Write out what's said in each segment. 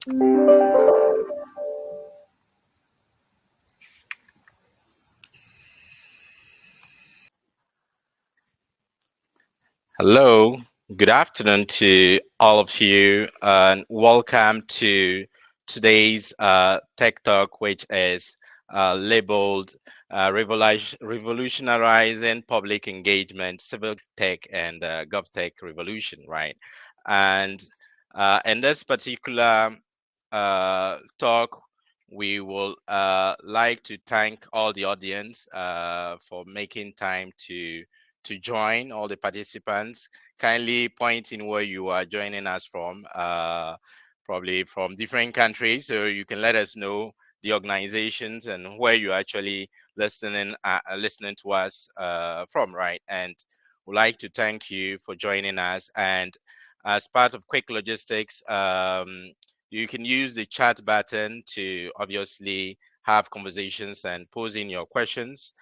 Hello, good afternoon to all of you, and welcome to today's Tech Talk, which is labeled Revolutionizing Public Engagement, Civic Tech and GovTech Revolution, right? And in this particular talk, we will like to thank all the audience for making time to join, all the participants. Kindly point in where you are joining us from, probably from different countries, so you can let us know the organizations and where you're actually listening to us from, right? And we'd like to thank you for joining us. And as part of quick logistics, you can use the chat button to obviously have conversations and pose in your questions.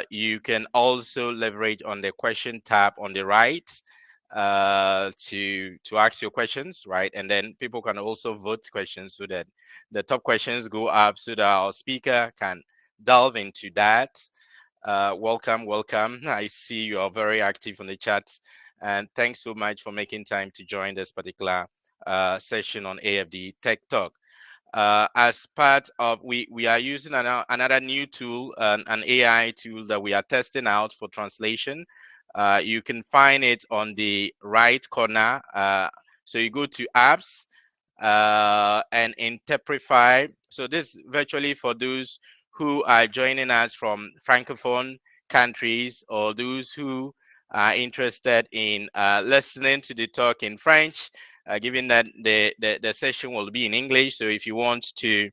You can also leverage on the question tab on the right to ask your questions, right? And then people can also vote questions so that the top questions go up so that our speaker can delve into that. Welcome. I see you are very active on the chat, and thanks so much for making time to join this particular session on AFD Tech Talk. As part of, we are using another new tool, an AI tool that we are testing out for translation. You can find it on the right corner. So you go to apps and Interprify. So this virtually for those who are joining us from Francophone countries, or those who are interested in listening to the talk in French, given that the session will be in English. So if you want to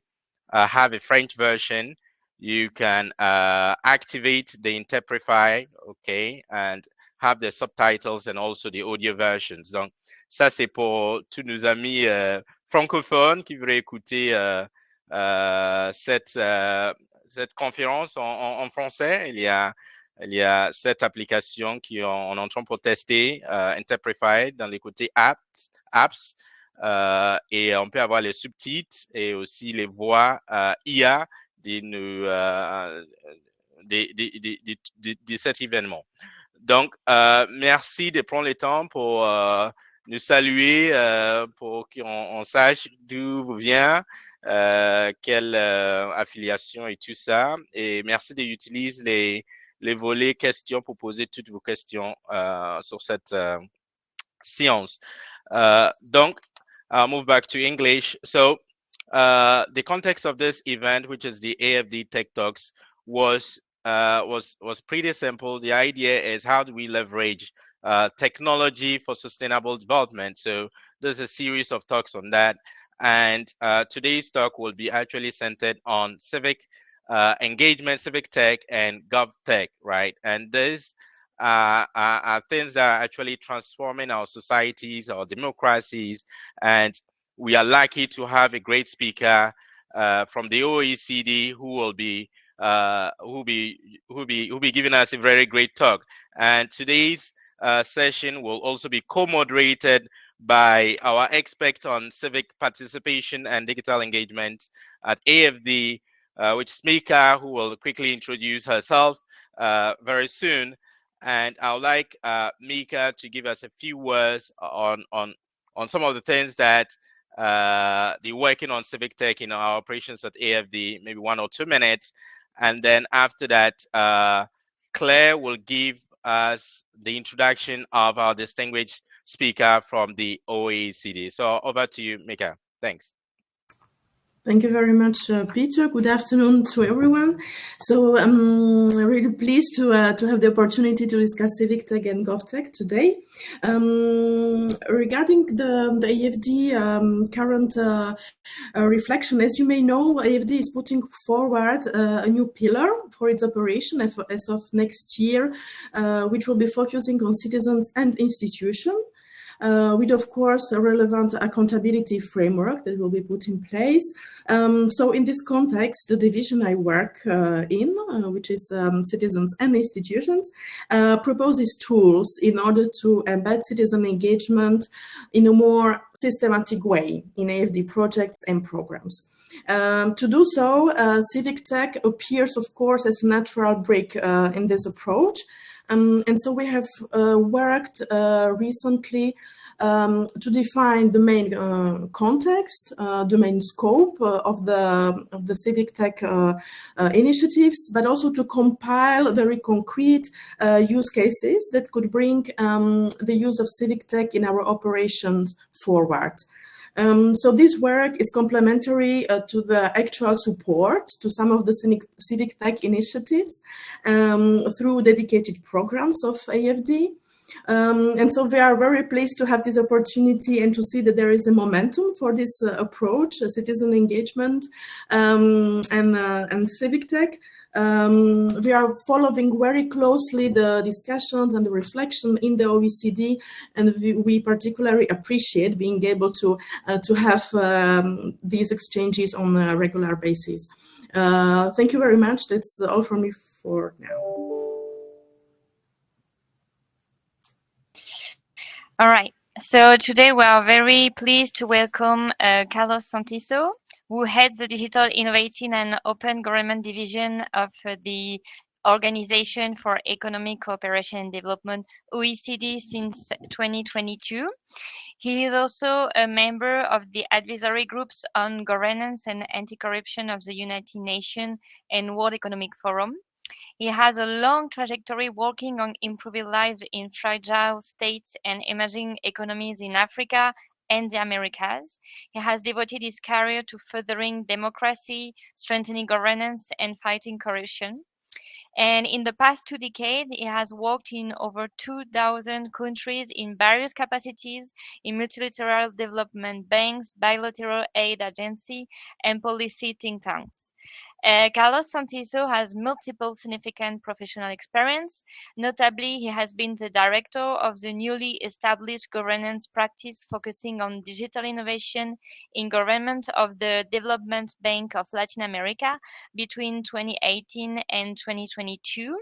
have a French version, you can activate the Interprify, okay, and have the subtitles and also the audio versions. Donc, ça c'est pour tous nos amis francophones qui voudraient écouter cette conférence en français. Il y a cette application qui est en train pour tester, Interprify, dans les côtés apps, et on peut avoir les sous-titres et aussi les voix IA de cet événement. Donc, merci de prendre le temps pour nous saluer, pour qu'on sache d'où vient, quelle affiliation et tout ça. Et merci d'utiliser les volets questions pour poser toutes vos questions sur cette séance. Donc, I'll move back to English. So, the context of this event, which is the AFD Tech Talks, was pretty simple. The idea is, how do we leverage technology for sustainable development? So there's a series of talks on that, and today's talk will be actually centered on civic engagement, civic tech, and GovTech, right? And these are things that are actually transforming our societies, our democracies, and we are lucky to have a great speaker from the OECD who will be giving us a very great talk. And today's session will also be co-moderated by our expert on civic participation and digital engagement at AFD, which is Mirka, who will quickly introduce herself very soon. And I would like Mirka to give us a few words on some of the things that the working on civic tech in our operations at AFD, maybe 1 or 2 minutes. And then after that, Claire will give us the introduction of our distinguished speaker from the OECD. So over to you, Mirka. Thanks. Thank you very much, Peter. Good afternoon to everyone. So I'm really pleased to have the opportunity to discuss Civic Tech and GovTech today. Regarding the AFD current reflection, as you may know, AFD is putting forward a new pillar for its operation as of next year, which will be focusing on citizens and institutions. with, of course, a relevant accountability framework that will be put in place. So in this context, the division I work in, which is citizens and institutions, proposes tools in order to embed citizen engagement in a more systematic way in AFD projects and programs. To do so, CivicTech appears, of course, as a natural break in this approach. And so we have worked recently to define the main context, the main scope of the CivicTech initiatives, but also to compile very concrete use cases that could bring the use of CivicTech in our operations forward. So this work is complementary to the actual support to some of the CivicTech initiatives through dedicated programs of AFD. And so we are very pleased to have this opportunity and to see that there is a momentum for this approach, citizen engagement and CivicTech. We are following very closely the discussions and the reflection in the OECD, and we particularly appreciate being able to have these exchanges on a regular basis. Thank you very much. That's all from me for now. All right. So today we are very pleased to welcome Carlos Santiso, who heads the Digital Innovating and Open Government Division of the Organization for Economic Cooperation and Development, OECD, since 2022. He is also a member of the advisory groups on governance and anti-corruption of the United Nations and World Economic Forum. He has a long trajectory working on improving lives in fragile states and emerging economies in Africa and the Americas. He has devoted his career to furthering democracy, strengthening governance, and fighting corruption. And in the past 2 decades, he has worked in over 2,000 countries in various capacities in multilateral development banks, bilateral aid agencies, and policy think tanks. Carlos Santiso has multiple significant professional experience. Notably, he has been the director of the newly established governance practice focusing on digital innovation in government of the Development Bank of Latin America between 2018 and 2022.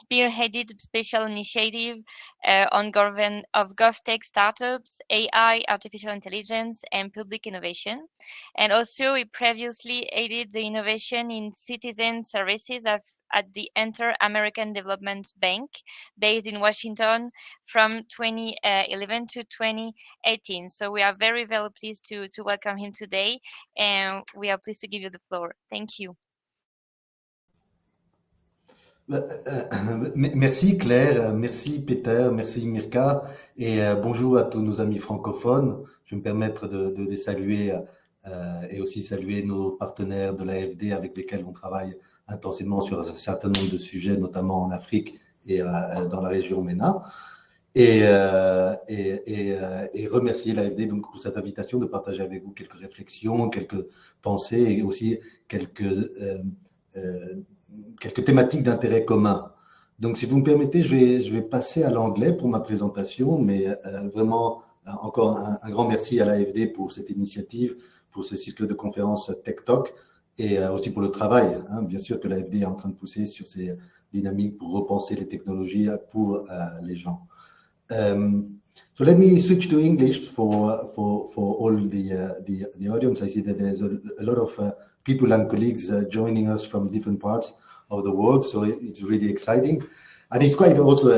Spearheaded special initiative on GovTech startups, AI, artificial intelligence, and public innovation. And also, he previously aided the innovation in citizen services at the Inter-American Development Bank, based in Washington from 2011 to 2018. So we are very, very pleased to welcome him today, and we are pleased to give you the floor. Thank you. Merci Claire, merci Peter, merci Mirka, et bonjour à tous nos amis francophones. Je vais me permettre de les saluer et aussi saluer nos partenaires de l'AFD avec lesquels on travaille intensément sur un certain nombre de sujets, notamment en Afrique et dans la région MENA. Et remercier l'AFD donc pour cette invitation de partager avec vous quelques réflexions, quelques pensées et aussi quelques thématiques d'intérêt commun. Donc, si vous me permettez, je vais passer à l'anglais pour ma présentation, mais vraiment, encore un grand merci à l'AFD pour cette initiative, pour ce cycle de conférences TechTalks et aussi pour le travail, bien sûr, que l'AFD est en train de pousser sur ces dynamiques pour repenser les technologies pour les gens. So let me switch to English for all the audience. I see that there's a lot of people and colleagues joining us from different parts of the world, so it's really exciting, and it's quite also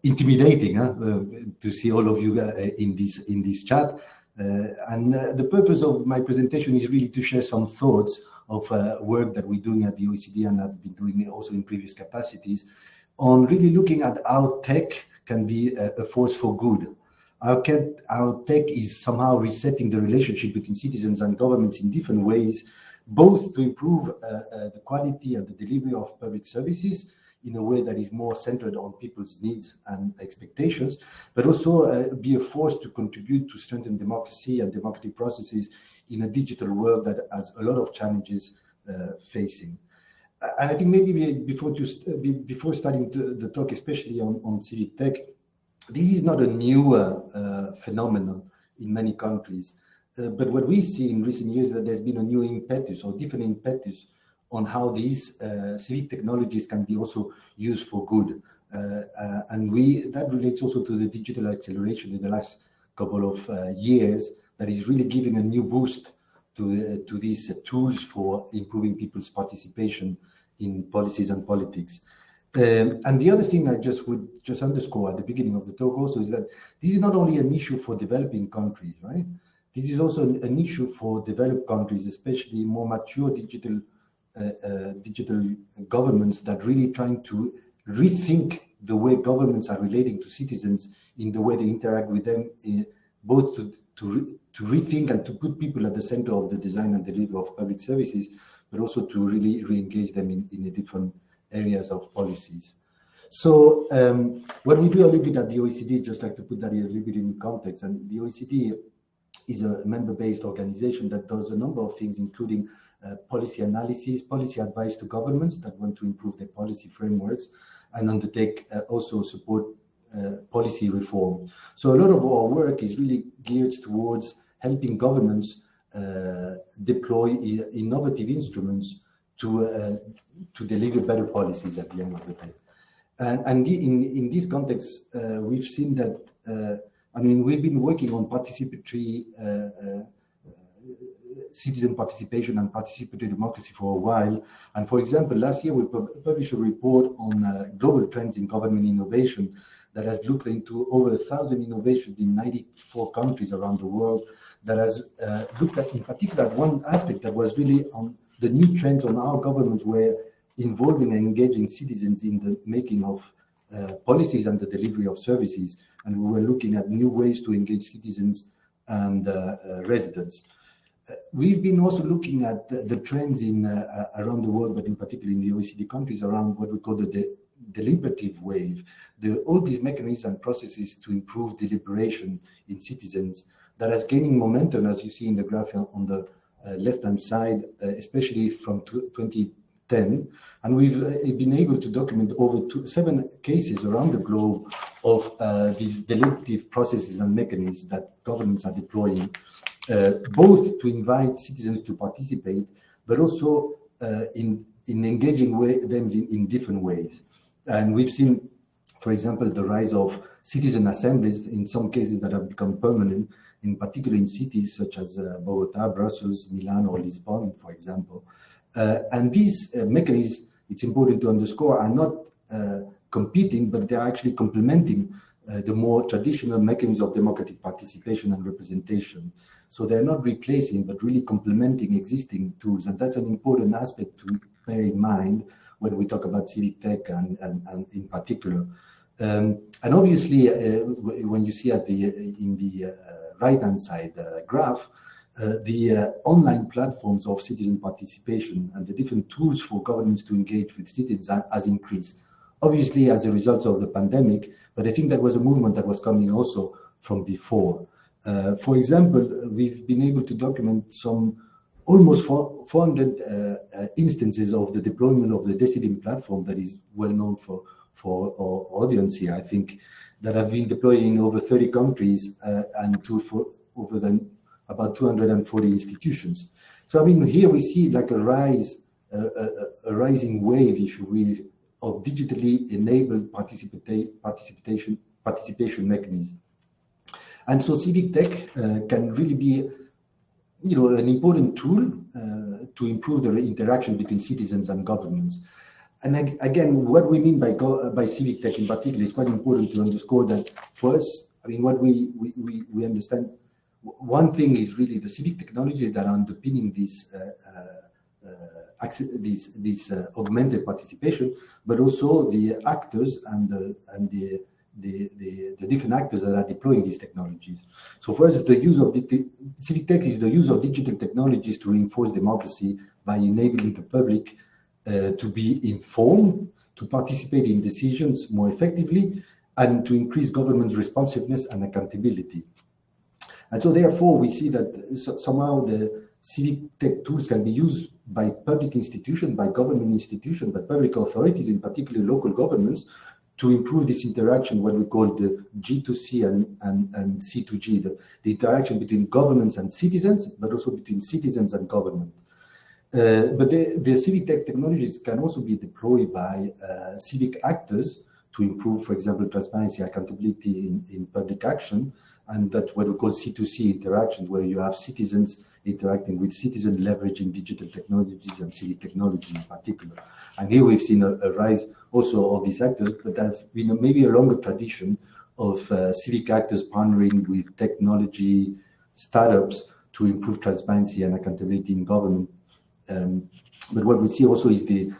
intimidating to see all of you in this chat. And the purpose of my presentation is really to share some thoughts of work that we're doing at the OECD and I've been doing also in previous capacities on really looking at how tech can be a force for good. Our tech is somehow resetting the relationship between citizens and governments in different ways, both to improve the quality and the delivery of public services in a way that is more centered on people's needs and expectations, but also be a force to contribute to strengthen democracy and democratic processes in a digital world that has a lot of challenges facing. and I think maybe before starting the talk, especially on civic tech, this is not a new phenomenon in many countries. But what we see in recent years is that there's been a new impetus or different impetus on how these civic technologies can be also used for good. And that relates also to the digital acceleration in the last couple of years that is really giving a new boost to these tools for improving people's participation in policies and politics. And the other thing I would underscore at the beginning of the talk also is that this is not only an issue for developing countries, right? This is also an issue for developed countries, especially more mature digital governments that really trying to rethink the way governments are relating to citizens in the way they interact with them, both to rethink and to put people at the center of the design and delivery of public services, but also to really re-engage them in the different areas of policies. So what we do a little bit at the OECD, just like to put that a little bit in context, and the OECD is a member-based organization that does a number of things, including policy analysis, policy advice to governments that want to improve their policy frameworks, and undertake also support policy reform. So a lot of our work is really geared towards helping governments deploy innovative instruments to deliver better policies at the end of the day. And in this context, we've seen that, we've been working on participatory citizen participation and participatory democracy for a while. And for example, last year we published a report on global trends in government innovation that has looked into over 1,000 innovations in 94 countries around the world, that has looked at, in particular, at one aspect that was really on the new trends on how governments were involving and engaging citizens in the making of policies and the delivery of services. And we were looking at new ways to engage citizens and residents. We've been also looking at the trends in around the world, but in particular in the OECD countries, around what we call the deliberative wave, all these mechanisms and processes to improve deliberation in citizens that has gaining momentum, as you see in the graph on the left-hand side, especially from 2010. And we've been able to document over 7 cases around the globe of these deliberative processes and mechanisms that governments are deploying, both to invite citizens to participate, but also in engaging them in different ways. And we've seen, for example, the rise of citizen assemblies, in some cases that have become permanent, in particular in cities such as Bogota, Brussels, Milan, or Lisbon, for example. And these mechanisms, it's important to underscore, are not competing, but they're actually complementing the more traditional mechanisms of democratic participation and representation. So they're not replacing, but really complementing existing tools. And that's an important aspect to bear in mind when we talk about civic tech and in particular. And obviously, when you see in the right-hand side graph, the online platforms of citizen participation and the different tools for governments to engage with citizens has increased, obviously as a result of the pandemic, but I think that was a movement that was coming also from before. For example, we've been able to document some almost 400 instances of the deployment of the Decidim platform that is well known for our audience here, I think, that have been deployed in over 30 countries and about 240 institutions. So, here we see like a rising wave, if you will, of digitally enabled participation mechanisms. And so civic tech can really be, an important tool to improve the interaction between citizens and governments. And again, what we mean by civic tech in particular is quite important to underscore that for us, what we understand, one thing is really the civic technologies that are underpinning this augmented participation, but also the actors and the different actors that are deploying these technologies. So for us, the use of civic tech is the use of digital technologies to reinforce democracy by enabling the public to be informed, to participate in decisions more effectively, and to increase government's responsiveness and accountability. And so therefore, we see that somehow civic tech tools can be used by public institutions, by government institutions, by public authorities, in particular local governments, to improve this interaction, what we call the G2C and C2G, the interaction between governments and citizens, but also between citizens and government. But the civic tech technologies can also be deployed by civic actors to improve, for example, transparency, accountability in public action, and that's what we call C2C interactions, where you have citizens interacting with citizens, leveraging digital technologies and civic technology in particular. And here we've seen a rise also of these actors, but there's been maybe a longer tradition of civic actors partnering with technology startups to improve transparency and accountability in government. But what we see also is the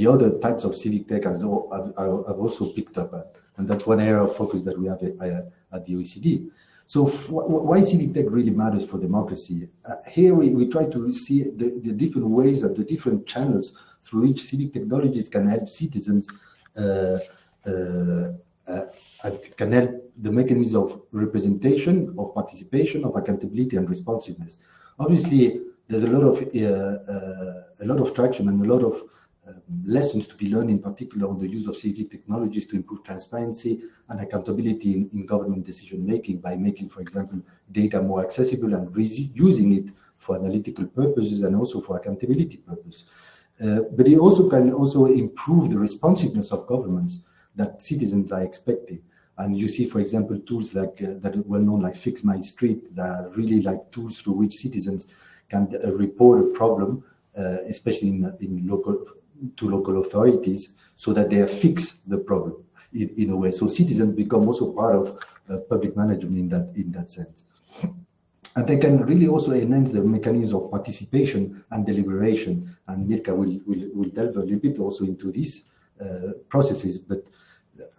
other types of civic tech have also picked up, and that's one area of focus that we have at the OECD. So why civic tech really matters for democracy? Here we try to see the different ways and the different channels through which civic technologies can help citizens and can help the mechanisms of representation, of participation, of accountability and responsiveness. Obviously, there's a lot of traction and a lot of lessons to be learned, in particular on the use of civic technologies to improve transparency and accountability in government decision making, by making, for example, data more accessible and using it for analytical purposes and also for accountability purposes. But it also can improve the responsiveness of governments that citizens are expecting. And you see, for example, tools like that are well known, like Fix My Street, that are really like tools through which citizens can report a problem, especially to local authorities, so that they fix the problem in a way. So citizens become also part of public management in that sense. And they can really also enhance the mechanisms of participation and deliberation. And Mirka will delve a little bit also into these processes. But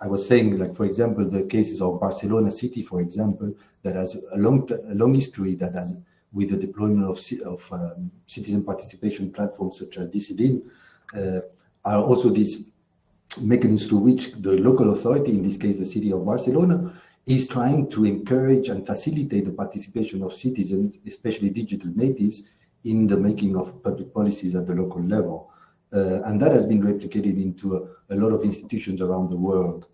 I was saying, like, for example, the cases of Barcelona City, for example, that has a long history, that has, with the deployment of citizen participation platforms such as Decidim, are also these mechanisms through which the local authority, in this case the city of Barcelona, is trying to encourage and facilitate the participation of citizens, especially digital natives, in the making of public policies at the local level. And that has been replicated into a lot of institutions around the world.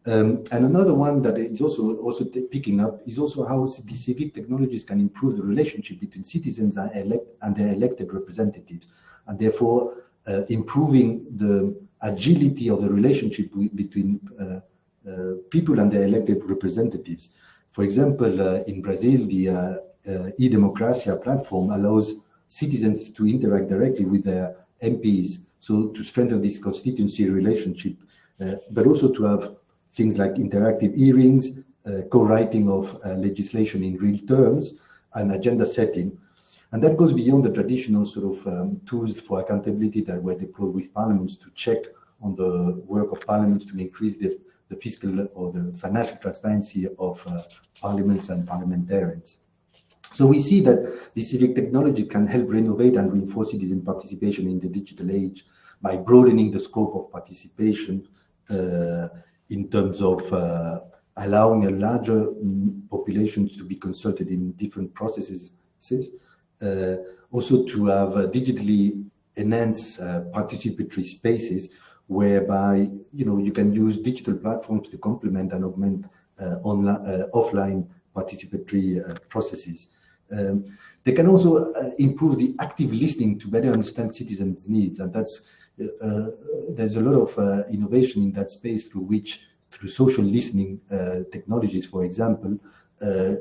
And another one that is also picking up is also how the civic technologies can improve the relationship between citizens and their elected representatives, and therefore improving the agility of the relationship between people and their elected representatives. For example, in Brazil, the e-Democracia platform allows citizens to interact directly with their MPs, so to strengthen this constituency relationship, but also to have things like interactive hearings, co-writing of legislation in real terms, and agenda setting. And that goes beyond the traditional sort of tools for accountability that were deployed with parliaments to check on the work of parliaments to increase the fiscal or the financial transparency of parliaments and parliamentarians. So we see that the civic technology can help renovate and reinforce citizen participation in the digital age by broadening the scope of participation in terms of allowing a larger population to be consulted in different processes, also to have digitally enhanced participatory spaces whereby you can use digital platforms to complement and augment offline participatory processes. They can also improve the active listening to better understand citizens' needs, and that's there's a lot of innovation in that space through social listening technologies, for example,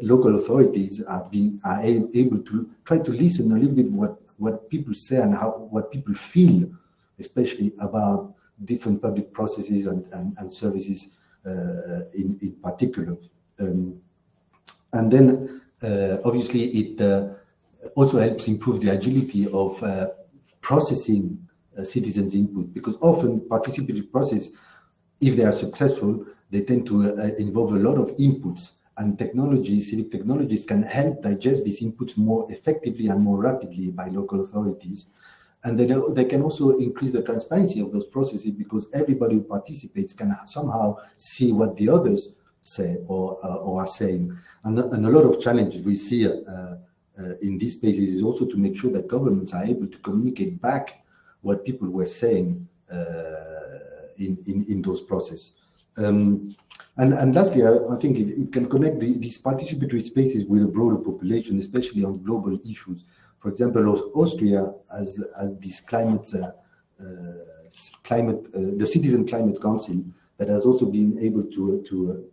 local authorities are able to try to listen a little bit what people say and what people feel, especially about different public processes and services in particular. And then obviously it also helps improve the agility of processing citizens' input, because often participatory process, if they are successful, they tend to involve a lot of inputs, and civic technologies can help digest these inputs more effectively and more rapidly by local authorities. And then they can also increase the transparency of those processes, because everybody who participates can somehow see what the others say or are saying. And a lot of challenges we see in these spaces is also to make sure that governments are able to communicate back what people were saying in those processes. And lastly, I think it can connect these participatory spaces with a broader population, especially on global issues. For example, Austria has this the Citizen Climate Council that has also been able to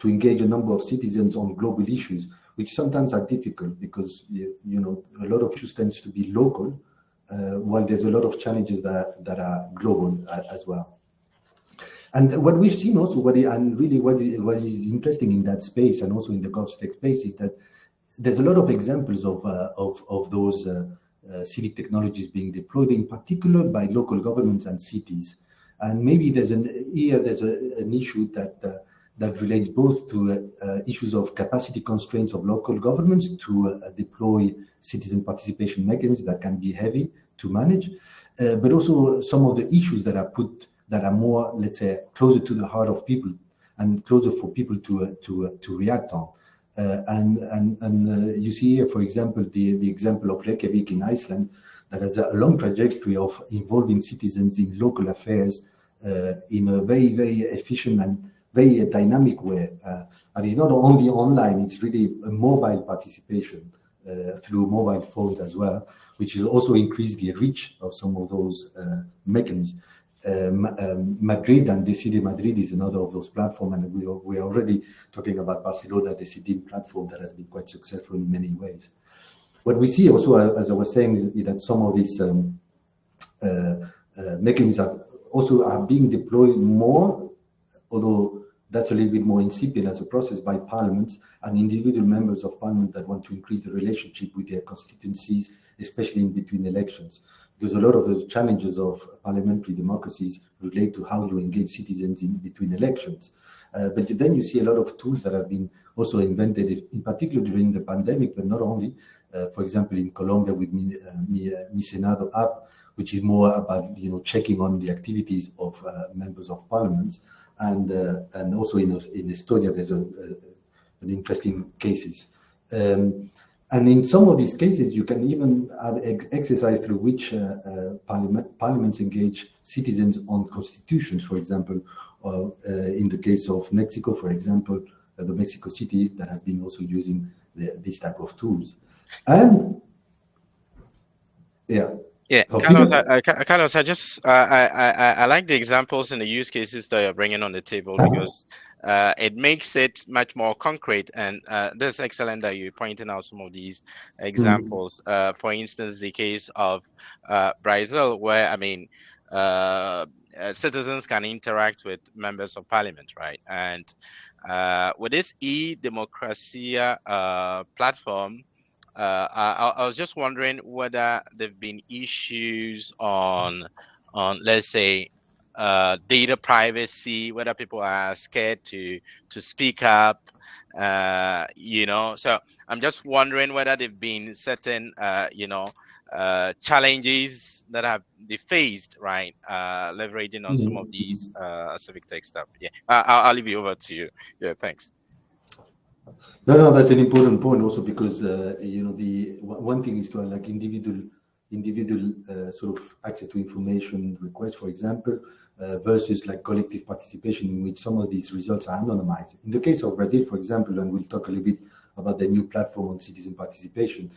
engage a number of citizens on global issues, which sometimes are difficult because a lot of issues tends to be local, while there's a lot of challenges that are global as well. And what we've seen also, what is interesting in that space and also in the GovTech space is that there's a lot of examples of those civic technologies being deployed, in particular by local governments and cities. And maybe there's an issue that relates both to issues of capacity constraints of local governments to deploy citizen participation mechanisms that can be heavy to manage, but also some of the issues that are more, let's say, closer to the heart of people and closer for people to react on. And you see here, for example, the example of Reykjavik in Iceland that has a long trajectory of involving citizens in local affairs in a very, very efficient and very dynamic way. And it's not only online, it's really a mobile participation through mobile phones as well, which has also increased the reach of some of those mechanisms. Madrid and Decide Madrid is another of those platforms, and we are already talking about Barcelona, the Decide platform that has been quite successful in many ways. What we see also, as I was saying, is that some of these mechanisms are being deployed more, although that's a little bit more incipient as a process by parliaments and individual members of parliament that want to increase the relationship with their constituencies, especially in between elections. Because a lot of those challenges of parliamentary democracies relate to how you engage citizens in between elections. But then you see a lot of tools that have been also invented, in particular during the pandemic, but not only. For example, in Colombia with Mi Senado app, which is more about checking on the activities of members of parliaments, and also in Estonia there's an interesting cases. And in some of these cases, you can even have exercise through which parliaments engage citizens on constitutions, for example, in the case of Mexico, for example, the Mexico City that has been also using this type of tools. And yeah. Carlos, I like the examples and the use cases that you're bringing on the table because it makes it much more concrete, and that's excellent that you're pointing out some of these examples. For instance, the case of Brazil, where citizens can interact with members of parliament, right? And with this e-Democracia platform, I was just wondering whether there've been issues on let's say data privacy, whether people are scared to speak up, So I'm just wondering whether there've been certain challenges that have been faced, right? Leveraging on some of these civic tech stuff. Yeah, I'll leave you over to you. Yeah, thanks. No, that's an important point also because the one thing is to have like individual sort of access to information requests, for example, versus like collective participation in which some of these results are anonymized. In the case of Brazil, for example, and we'll talk a little bit about the new platform on citizen participation,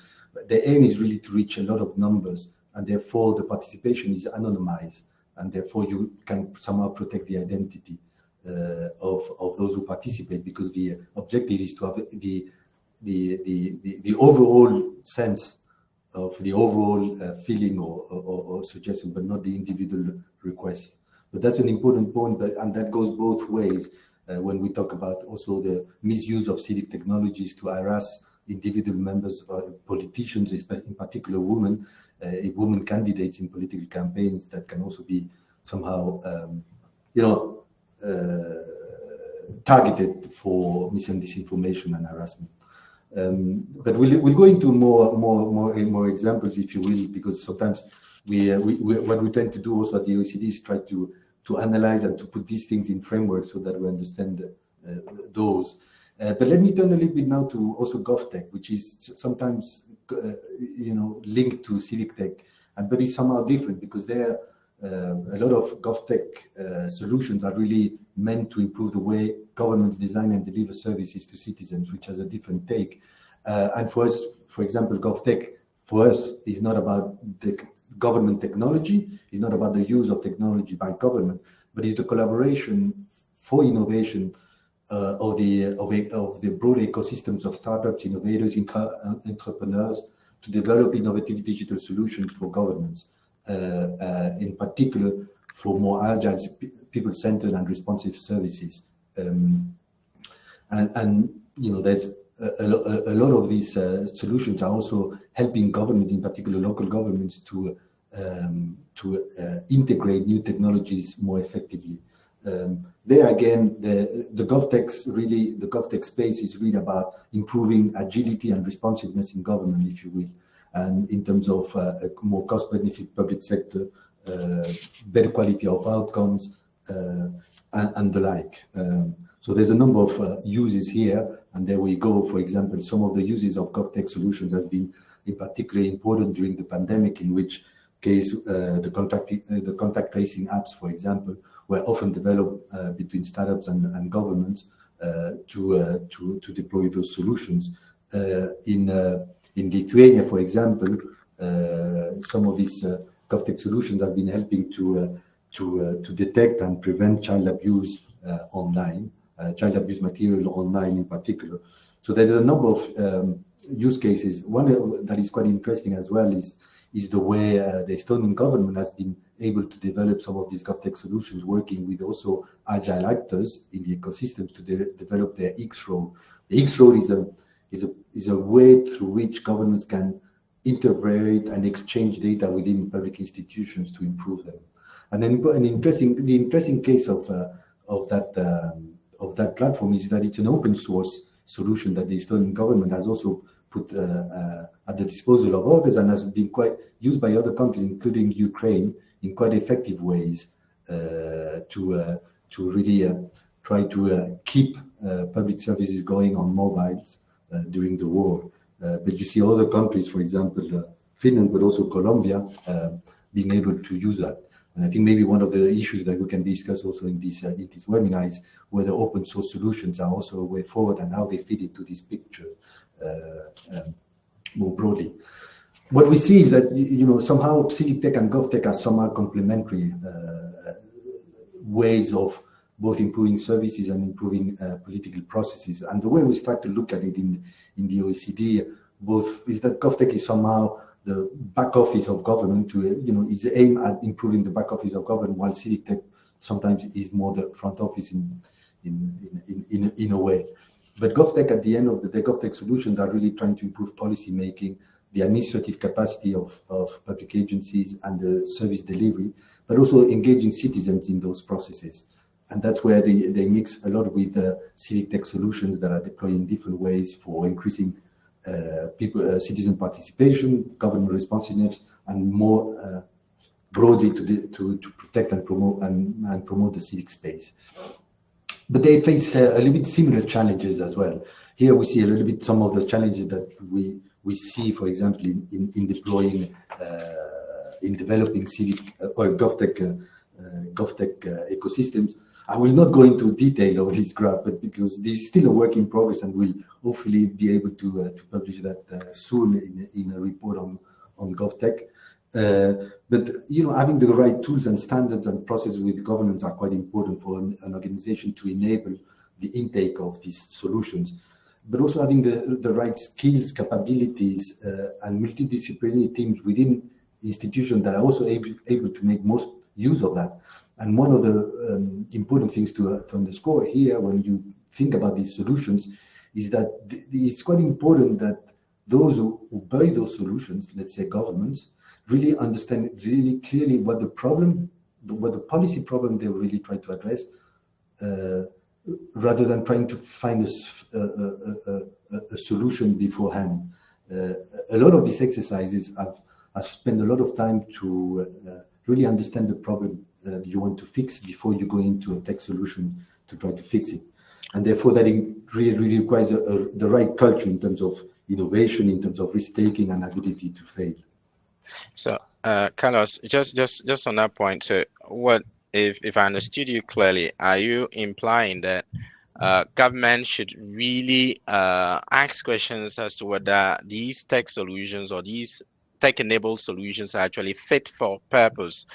the aim is really to reach a lot of numbers, and therefore the participation is anonymized, and therefore you can somehow protect the identity of those who participate, because the objective is to have the overall sense of the overall feeling or suggestion, but not the individual request. But that's an important point, and that goes both ways when we talk about also the misuse of civic technologies to harass individual members or politicians, in particular women, women candidates in political campaigns that can also be somehow, targeted for mis and disinformation and harassment. But we'll go into more examples, if you will, because sometimes what we tend to do also at the OECD is try to analyze and to put these things in framework so that we understand those. But let me turn a little bit now to also GovTech, which is sometimes linked to CivicTech, but it's somehow different because there a lot of GovTech solutions are really meant to improve the way governments design and deliver services to citizens, which has a different take. And for us, for example, GovTech for us is not about the government technology, it's not about the use of technology by government, but it's the collaboration for innovation of the broad ecosystems of startups, innovators, entrepreneurs to develop innovative digital solutions for governments, in particular for more agile, people-centered and responsive services. And there's a lot of these solutions are also helping governments, in particular local governments, to integrate new technologies more effectively. There again, the GovTech space is really about improving agility and responsiveness in government, if you will, and in terms of a more cost-benefit public sector, better quality of outcomes, and the like. So there's a number of uses here, and there we go. For example, some of the uses of GovTech solutions have been in particularly important during the pandemic, in which case the contact tracing apps, for example, were often developed between startups and governments to deploy those solutions. In Lithuania, for example, some of these GovTech solutions have been helping to detect and prevent child abuse online, child abuse material online in particular. So there's a number of use cases. One that is quite interesting as well is the way the Estonian government has been able to develop some of these GovTech solutions, working with also agile actors in the ecosystems to develop their X-Road. The X-Road is a way through which governments can interpret and exchange data within public institutions to improve them. And then the interesting case of that platform is that it's an open source solution that the Estonian government has also put at the disposal of others and has been quite used by other countries, including Ukraine, in quite effective ways to really try to keep public services going on mobiles during the war. But you see other countries, for example, Finland, but also Colombia, being able to use that. And I think maybe one of the issues that we can discuss also in this webinar is whether open source solutions are also a way forward and how they fit into this picture more broadly. What we see is that somehow CivicTech and GovTech are somehow complementary ways of both improving services and improving political processes. And the way we start to look at it in the OECD, both is that GovTech is somehow the back office of government is aimed at improving the back office of government, while CivicTech sometimes is more the front office in a way. But GovTech, at the end of the day, GovTech solutions are really trying to improve policy making, the administrative capacity of public agencies and the service delivery, but also engaging citizens in those processes. And that's where they mix a lot with CivicTech solutions that are deployed in different ways for increasing citizen participation, government responsiveness, and more broadly to protect and promote the civic space. But they face a little bit similar challenges as well. Here we see a little bit some of the challenges that we see, for example, in deploying, in developing civic or GovTech ecosystems. I will not go into detail of this graph, but because this is still a work in progress, and we'll hopefully be able to publish that soon in a report on GovTech. But having the right tools and standards and processes with governments are quite important for an organization to enable the intake of these solutions. But also having the right skills, capabilities, and multidisciplinary teams within institutions that are also able to make most use of that. And one of the important things to underscore here when you think about these solutions is that it's quite important that those who buy those solutions, let's say governments, really understand really clearly what the policy problem they really try to address, rather than trying to find a solution beforehand. A lot of these exercises I've spent a lot of time to really understand the problem you want to fix before you go into a tech solution to try to fix it. And therefore that really requires the right culture in terms of innovation, in terms of risk-taking and ability to fail. So, Carlos, just on that point, so what if I understood you clearly, are you implying that government should really ask questions as to whether these tech solutions or these tech-enabled solutions are actually fit for purpose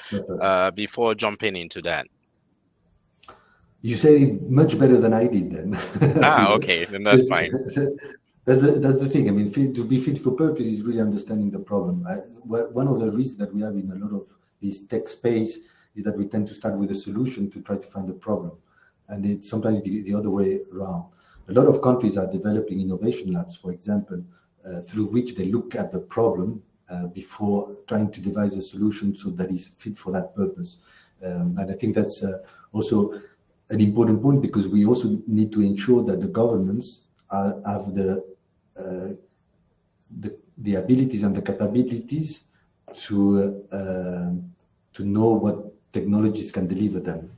before jumping into that? You say it much better than I did then. Okay, then that's fine. That's the thing. I mean, to be fit for purpose is really understanding the problem. One of the risks that we have in a lot of this tech space is that we tend to start with a solution to try to find a problem. And it's sometimes the other way around. A lot of countries are developing innovation labs, for example, through which they look at the problem before trying to devise a solution so that is fit for that purpose. And I think that's also an important point, because we also need to ensure that the governments have the abilities and the capabilities to know what technologies can deliver them.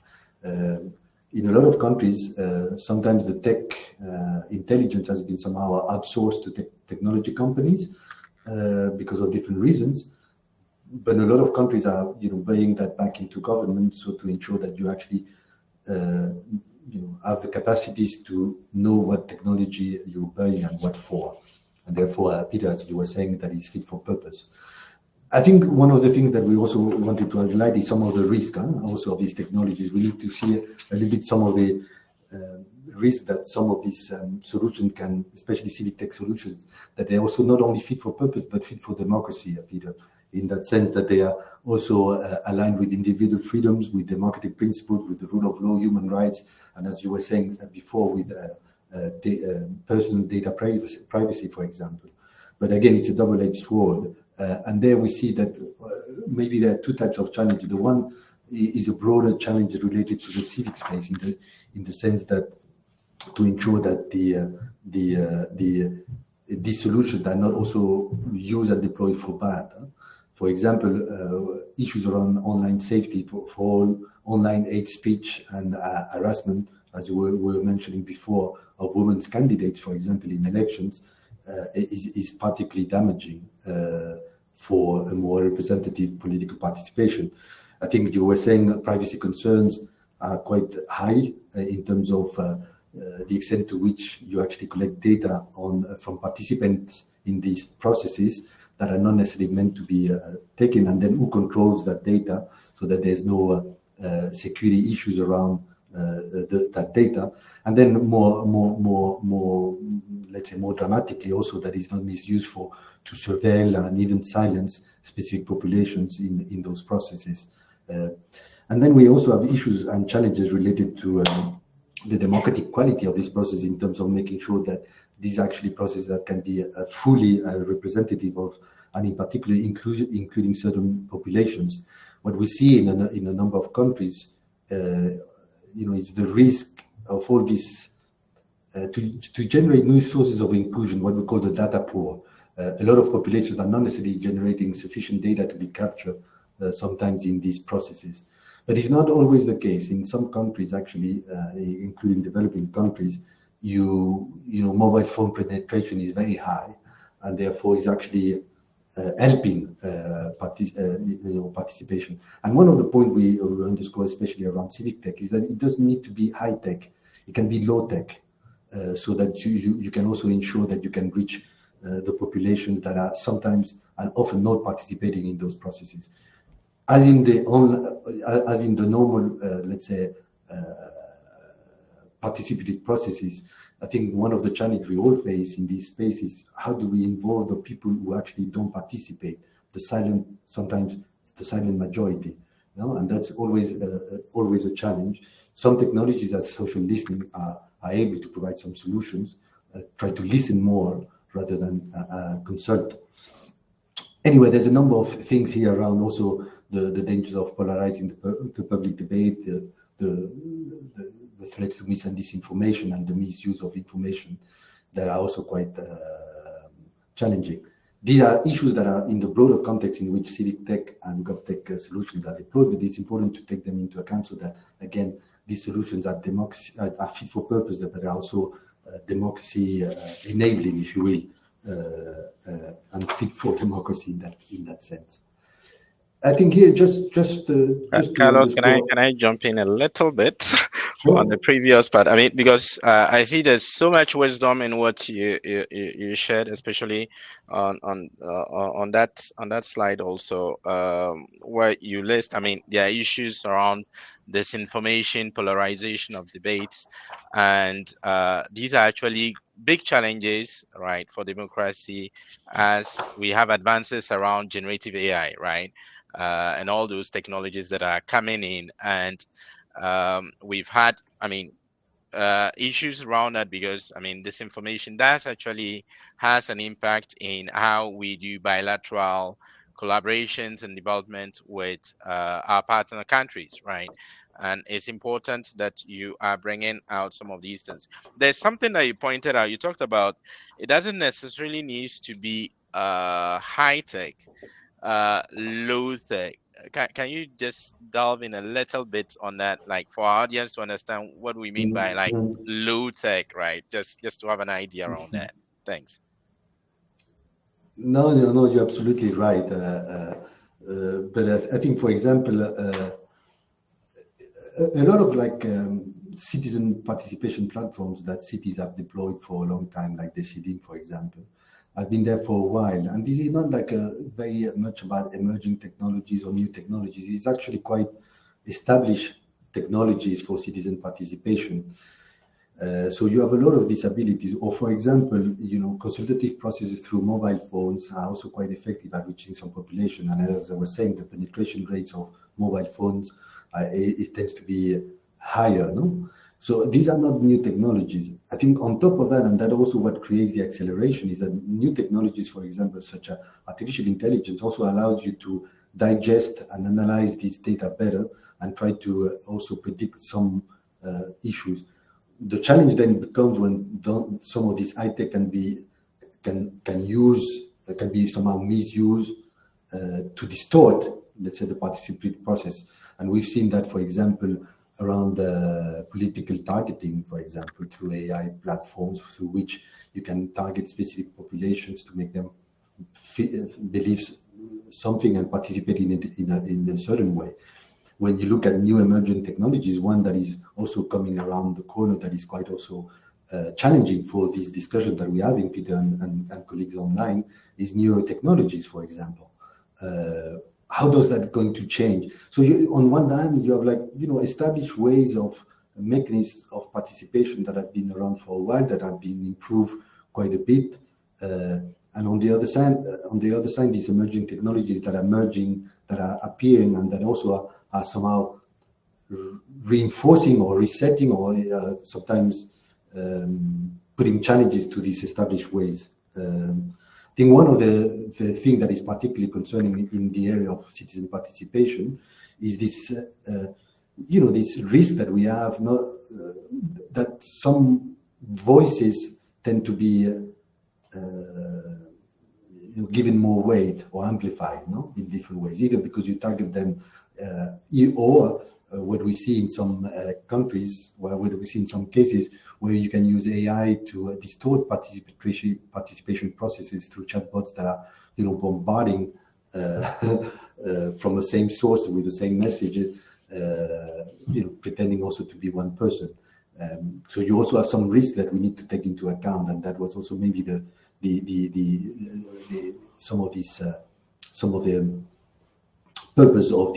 In a lot of countries, sometimes the tech intelligence has been somehow outsourced to technology companies because of different reasons. But a lot of countries are, buying that back into government, so to ensure that you actually, have the capacities to know what technology you're buying and what for, and therefore, Peter, as you were saying, that is fit for purpose. I think one of the things that we also wanted to highlight is some of the risk also of these technologies. We need to see a little bit some of the risk that some of these solutions can, especially civic tech solutions, that they're also not only fit for purpose, but fit for democracy, Peter, in that sense that they are also aligned with individual freedoms, with democratic principles, with the rule of law, human rights, and as you were saying before, with personal data privacy, for example. But again, it's a double-edged sword. And there we see that maybe there are two types of challenges. The one is a broader challenge related to the civic space, in the sense that to ensure that these solutions are not also used and deployed for bad. For example, issues around online safety for all, online hate speech and harassment, as we were mentioning before, of women's candidates, for example, in elections, is particularly damaging for a more representative political participation. I think you were saying privacy concerns are quite high in terms of the extent to which you actually collect data from participants in these processes that are not necessarily meant to be taken, and then who controls that data so that there's no security issues around that data. And then more, let's say, more dramatically, also that is not misused to surveil and even silence specific populations in those processes. And then we also have issues and challenges related to the democratic quality of this process, in terms of making sure that these actually processes that can be fully representative of, and in particular including certain populations. What we see in a number of countries, is the risk of all this to generate new sources of inclusion, what we call the data poor. A lot of populations are not necessarily generating sufficient data to be captured sometimes in these processes. But it's not always the case. In some countries, actually, including developing countries, mobile phone penetration is very high, and therefore is actually helping participation. And one of the points we underscore, especially around civic tech, is that it doesn't need to be high tech. It can be low tech, so that you can also ensure that you can reach the populations that are sometimes and often not participating in those processes. As in the normal, let's say, participative processes, I think one of the challenges we all face in this space is how do we involve the people who actually don't participate, sometimes the silent majority, and that's always a challenge. Some technologies, as social listening, are able to provide some solutions, try to listen more rather than consult. Anyway, there's a number of things here around also the dangers of polarizing the public debate, the threats to mis and disinformation, and the misuse of information that are also quite challenging. These are issues that are in the broader context in which Civic Tech and GovTech solutions are deployed, but it's important to take them into account so that, again, these solutions are fit for purpose, but are also democracy enabling, if you will, and fit for democracy in that sense. I think here just to Carlos, can underscore. I jump in a little bit Sure. on the previous part? I mean, because I see there's so much wisdom in what you shared, especially on that slide also, where you list. I mean, there are issues around disinformation, polarization of debates, and these are actually big challenges, right, for democracy, as we have advances around generative AI, right? And all those technologies that are coming in, and we've had, I mean, issues around that, because I mean, disinformation does actually has an impact in how we do bilateral collaborations and development with our partner countries, right? And it's important that you are bringing out some of these things. There's something that you pointed out. You talked about it doesn't necessarily need to be high tech, low tech. Can you just delve in a little bit on that, like for our audience to understand what we mean by like low tech, right? Just to have an idea around that. Thanks. No, you're absolutely right. But I think, for example, a lot of citizen participation platforms that cities have deployed for a long time, like Decidim, for example, I've been there for a while, and this is not like very much about emerging technologies or new technologies. It's actually quite established technologies for citizen participation. So you have a lot of these abilities. Or, for example, consultative processes through mobile phones are also quite effective at reaching some population. And as I was saying, the penetration rates of mobile phones it tends to be higher, no? So these are not new technologies. I think on top of that, and that also what creates the acceleration, is that new technologies, for example, such as artificial intelligence, also allows you to digest and analyze this data better and try to also predict some issues. The challenge then becomes when some of this high tech can be somehow misused to distort, let's say, the participatory process. And we've seen that, for example, around political targeting, for example, through AI platforms, through which you can target specific populations to make them believe something and participate in it in a certain way. When you look at new emerging technologies, one that is also coming around the corner that is quite also challenging for this discussion that we're having, Peter and colleagues online, is neurotechnologies, for example. How does that going to change? So on one hand, you have established ways of mechanisms of participation that have been around for a while, that have been improved quite a bit. And on the other side, these emerging technologies that are emerging, that are appearing, and that also are somehow reinforcing or resetting or sometimes putting challenges to these established ways. I think one of the things that is particularly concerning in the area of citizen participation is this, this risk that we have, that some voices tend to be given more weight or amplified, in different ways, either because you target them, or what we see in some countries, what we see in some cases, where you can use AI to distort participation processes through chatbots that are, bombarding from the same source with the same message, pretending also to be one person. So you also have some risk that we need to take into account, and that was also maybe some of the purpose of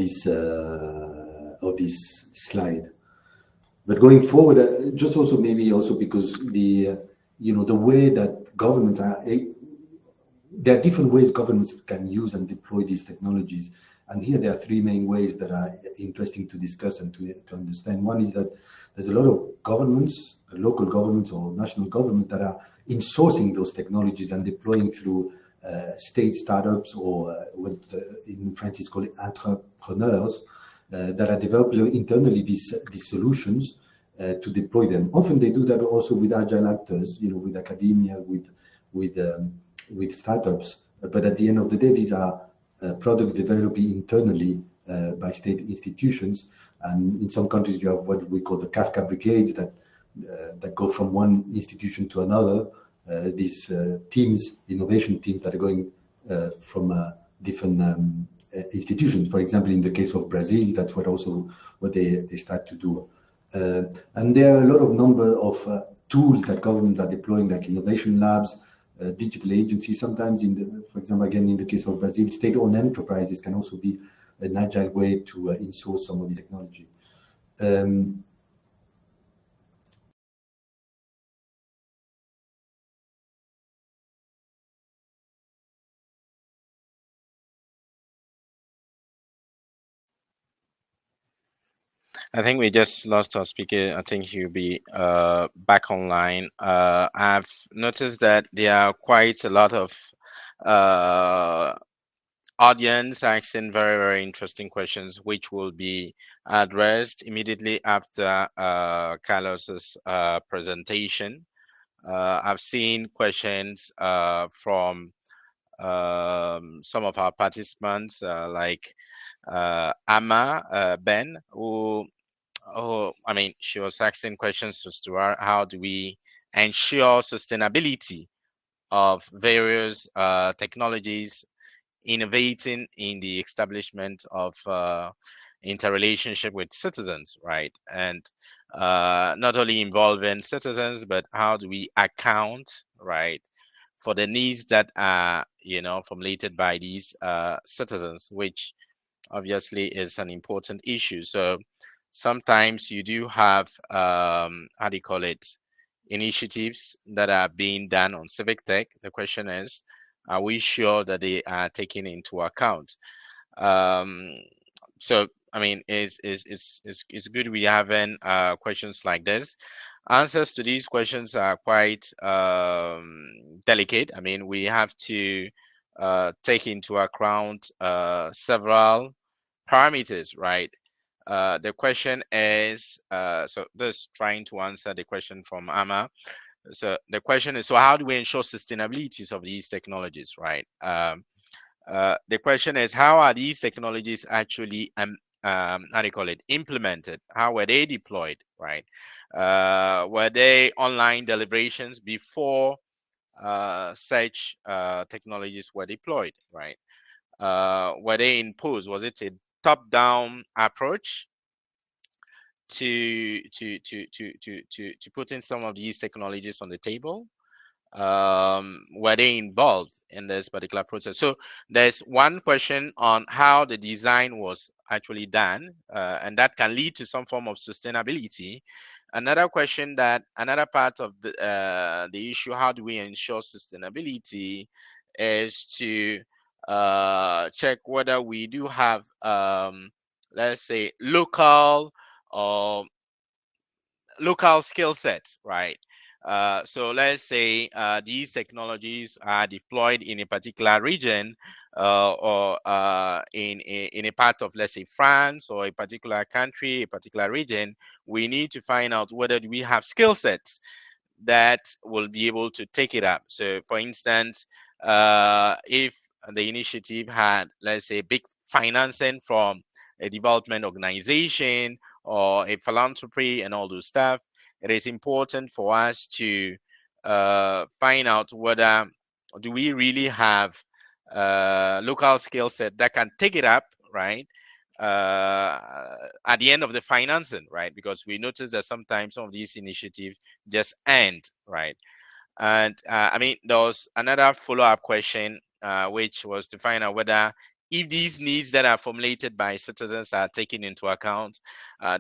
this slide. But going forward, just also maybe also because the way that governments are, there are different ways governments can use and deploy these technologies. And here there are three main ways that are interesting to discuss and to understand. One is that there's a lot of governments, local governments or national governments, that are insourcing those technologies and deploying through state startups, or what in French is called entrepreneurs, that are developing internally these solutions to deploy them. Often they do that also with agile actors, with academia, with startups. But at the end of the day, these are products developed internally by state institutions. And in some countries, you have what we call the Kafka brigades that go from one institution to another these teams, innovation teams that are going from different institutions. For example, in the case of Brazil, that's what they start to do. And there are a lot of number of tools that governments are deploying, like innovation labs, digital agencies. Sometimes, for example, again, in the case of Brazil, state-owned enterprises can also be an agile way to in-source some of the technology. I think we just lost our speaker. I think he'll be back online. I've noticed that there are quite a lot of audience asking very, very interesting questions, which will be addressed immediately after Carlos's presentation. I've seen questions from some of our participants, like Amma Ben, who I mean, she was asking questions as to how do we ensure sustainability of various technologies innovating in the establishment of interrelationship with citizens, right? And not only involving citizens, but how do we account, right, for the needs that are, formulated by these citizens, which obviously is an important issue. So sometimes you do have, how do you call it, initiatives that are being done on CivicTech. The question is, are we sure that they are taken into account? So I mean, it's good we having questions like this. Answers to these questions are quite delicate. I mean, we have to take into account several parameters, right? The question is, so this trying to answer the question from Amma. So the question is, so how do we ensure sustainability of these technologies, right? The question is, how are these technologies actually, how do you call it, implemented? How were they deployed, right? Were they online deliberations before such technologies were deployed, right? Were they imposed? Was it a top-down approach to putting some of these technologies on the table? Were they involved in this particular process? So there's one question on how the design was actually done, and that can lead to some form of sustainability. Another question, that another part of the issue, how do we ensure sustainability, is to check whether we do have, let's say, local or local skill sets, right? So let's say these technologies are deployed in a particular region, or in a part of, let's say, France, or a particular country, a particular region. We need to find out whether we have skill sets that will be able to take it up. So for instance, if the initiative had, let's say, big financing from a development organization or a philanthropy and all those stuff, it is important for us to find out whether do we really have local skill set that can take it up, right? At the end of the financing, right? Because we notice that sometimes some of these initiatives just end, right? And I mean, there was another follow-up question, which was to find out whether if these needs that are formulated by citizens are taken into account.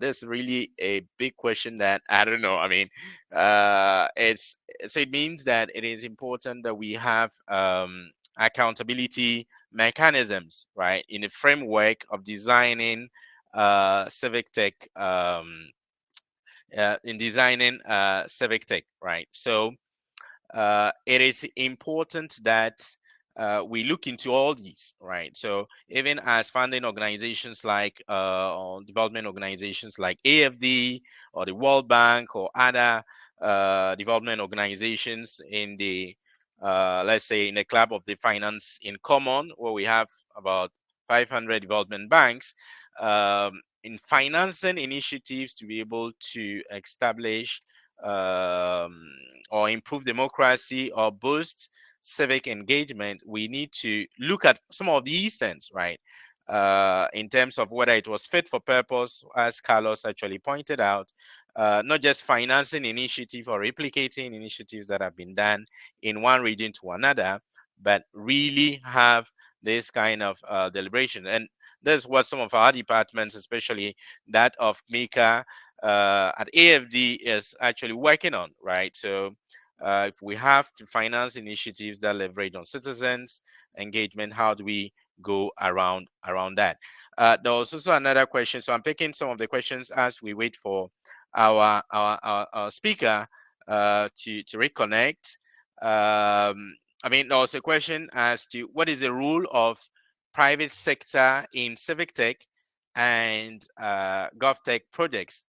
There's really a big question that I don't know. I mean, so it means that it is important that we have accountability mechanisms, right, in the framework of designing CivicTech, in designing CivicTech, right? So it is important that we look into all these, right? So even as funding organizations like or development organizations like AFD or the World Bank or other development organizations in the let's say in the Club of the Finance in Common, where we have about 500 development banks, in financing initiatives to be able to establish or improve democracy or boost civic engagement, we need to look at some of these things, right? In terms of whether it was fit for purpose, as Carlos actually pointed out, not just financing initiatives or replicating initiatives that have been done in one region to another, but really have this kind of deliberation. And that's what some of our departments, especially that of Mirka at AFD, is actually working on, right? So if we have to finance initiatives that leverage on citizens engagement, how do we go around that? There was also another question, so I'm picking some of the questions as we wait for our speaker to reconnect. I mean, there was a question as to what is the role of private sector in CivicTech and GovTech projects.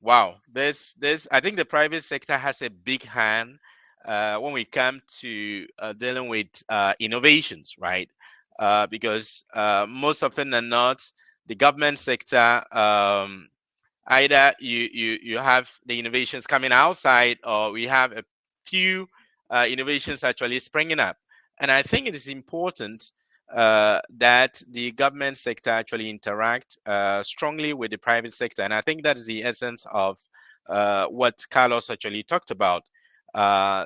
Wow, this I think the private sector has a big hand when we come to dealing with innovations, right? Because most often than not, the government sector, either you have the innovations coming outside, or we have a few innovations actually springing up. And I think it is important that the government sector actually interact strongly with the private sector. And I think that is the essence of what Carlos actually talked about,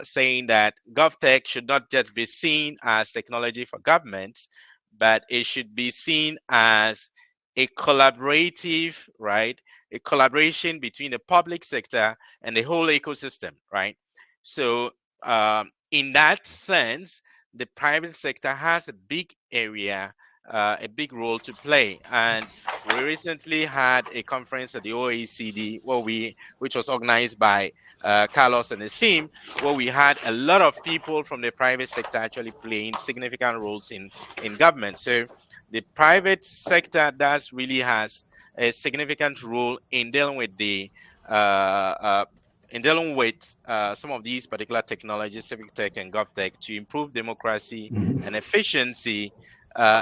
saying that GovTech should not just be seen as technology for governments, but it should be seen as a collaborative, right? A collaboration between the public sector and the whole ecosystem, right? So in that sense, the private sector has a big area, a big role to play. And we recently had a conference at the OECD which was organized by Carlos and his team, where we had a lot of people from the private sector actually playing significant roles in government. So the private sector does really has a significant role in dealing with the some of these particular technologies, Civic Tech and GovTech, to improve democracy and efficiency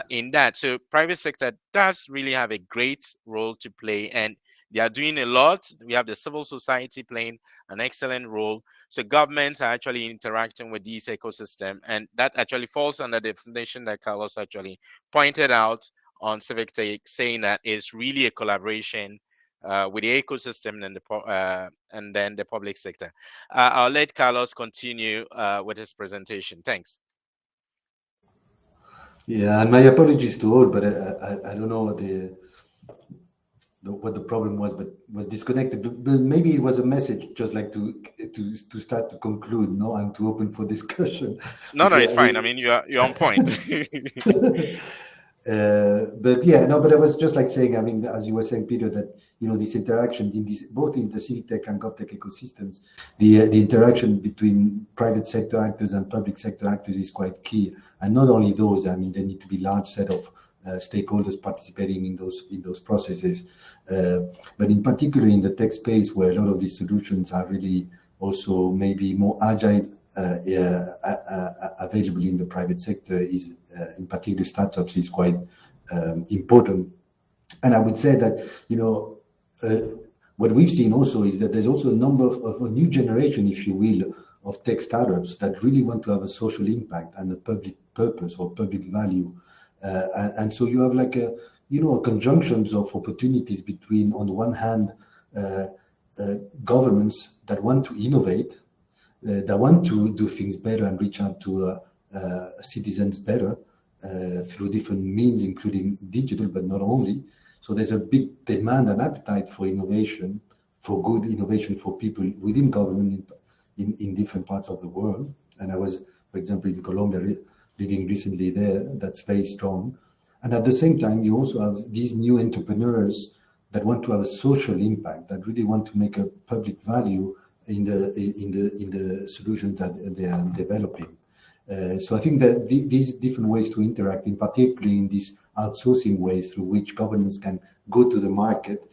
in that. So private sector does really have a great role to play, and they are doing a lot. We have the civil society playing an excellent role. So governments are actually interacting with this ecosystem, and that actually falls under the definition that Carlos actually pointed out on CivicTech, saying that it's really a collaboration with the ecosystem and then the public sector. I'll let Carlos continue with his presentation. Thanks. Yeah, and my apologies to all, but I don't know what the problem was, but was disconnected. But maybe it was a message, just like to start to conclude, no, and to open for discussion. No, it's fine. I mean, you're on point. But yeah, no, but I was just like saying, I mean, as you were saying, Peter, that this interaction in this, both in the Civic Tech and GovTech ecosystems, the interaction between private sector actors and public sector actors is quite key. And not only those, I mean, there need to be large set of stakeholders participating in those processes. But in particular in the tech space, where a lot of these solutions are really also maybe more agile, available in the private sector, is in particular startups, is quite important. And I would say that what we've seen also is that there's also a number of a new generation, if you will, of tech startups that really want to have a social impact and a public purpose or public value. And so you have like a conjunctions of opportunities between, on the one hand, governments that want to innovate, that want to do things better and reach out to citizens better through different means, including digital, but not only. So there's a big demand and appetite for innovation, for good innovation for people within government in different parts of the world. And I was, for example, in Colombia, living recently there. That's very strong. And at the same time, you also have these new entrepreneurs that want to have a social impact, that really want to make a public value in the solutions that they are developing. So I think that these different ways to interact, in particular in these outsourcing ways through which governments can go to the market,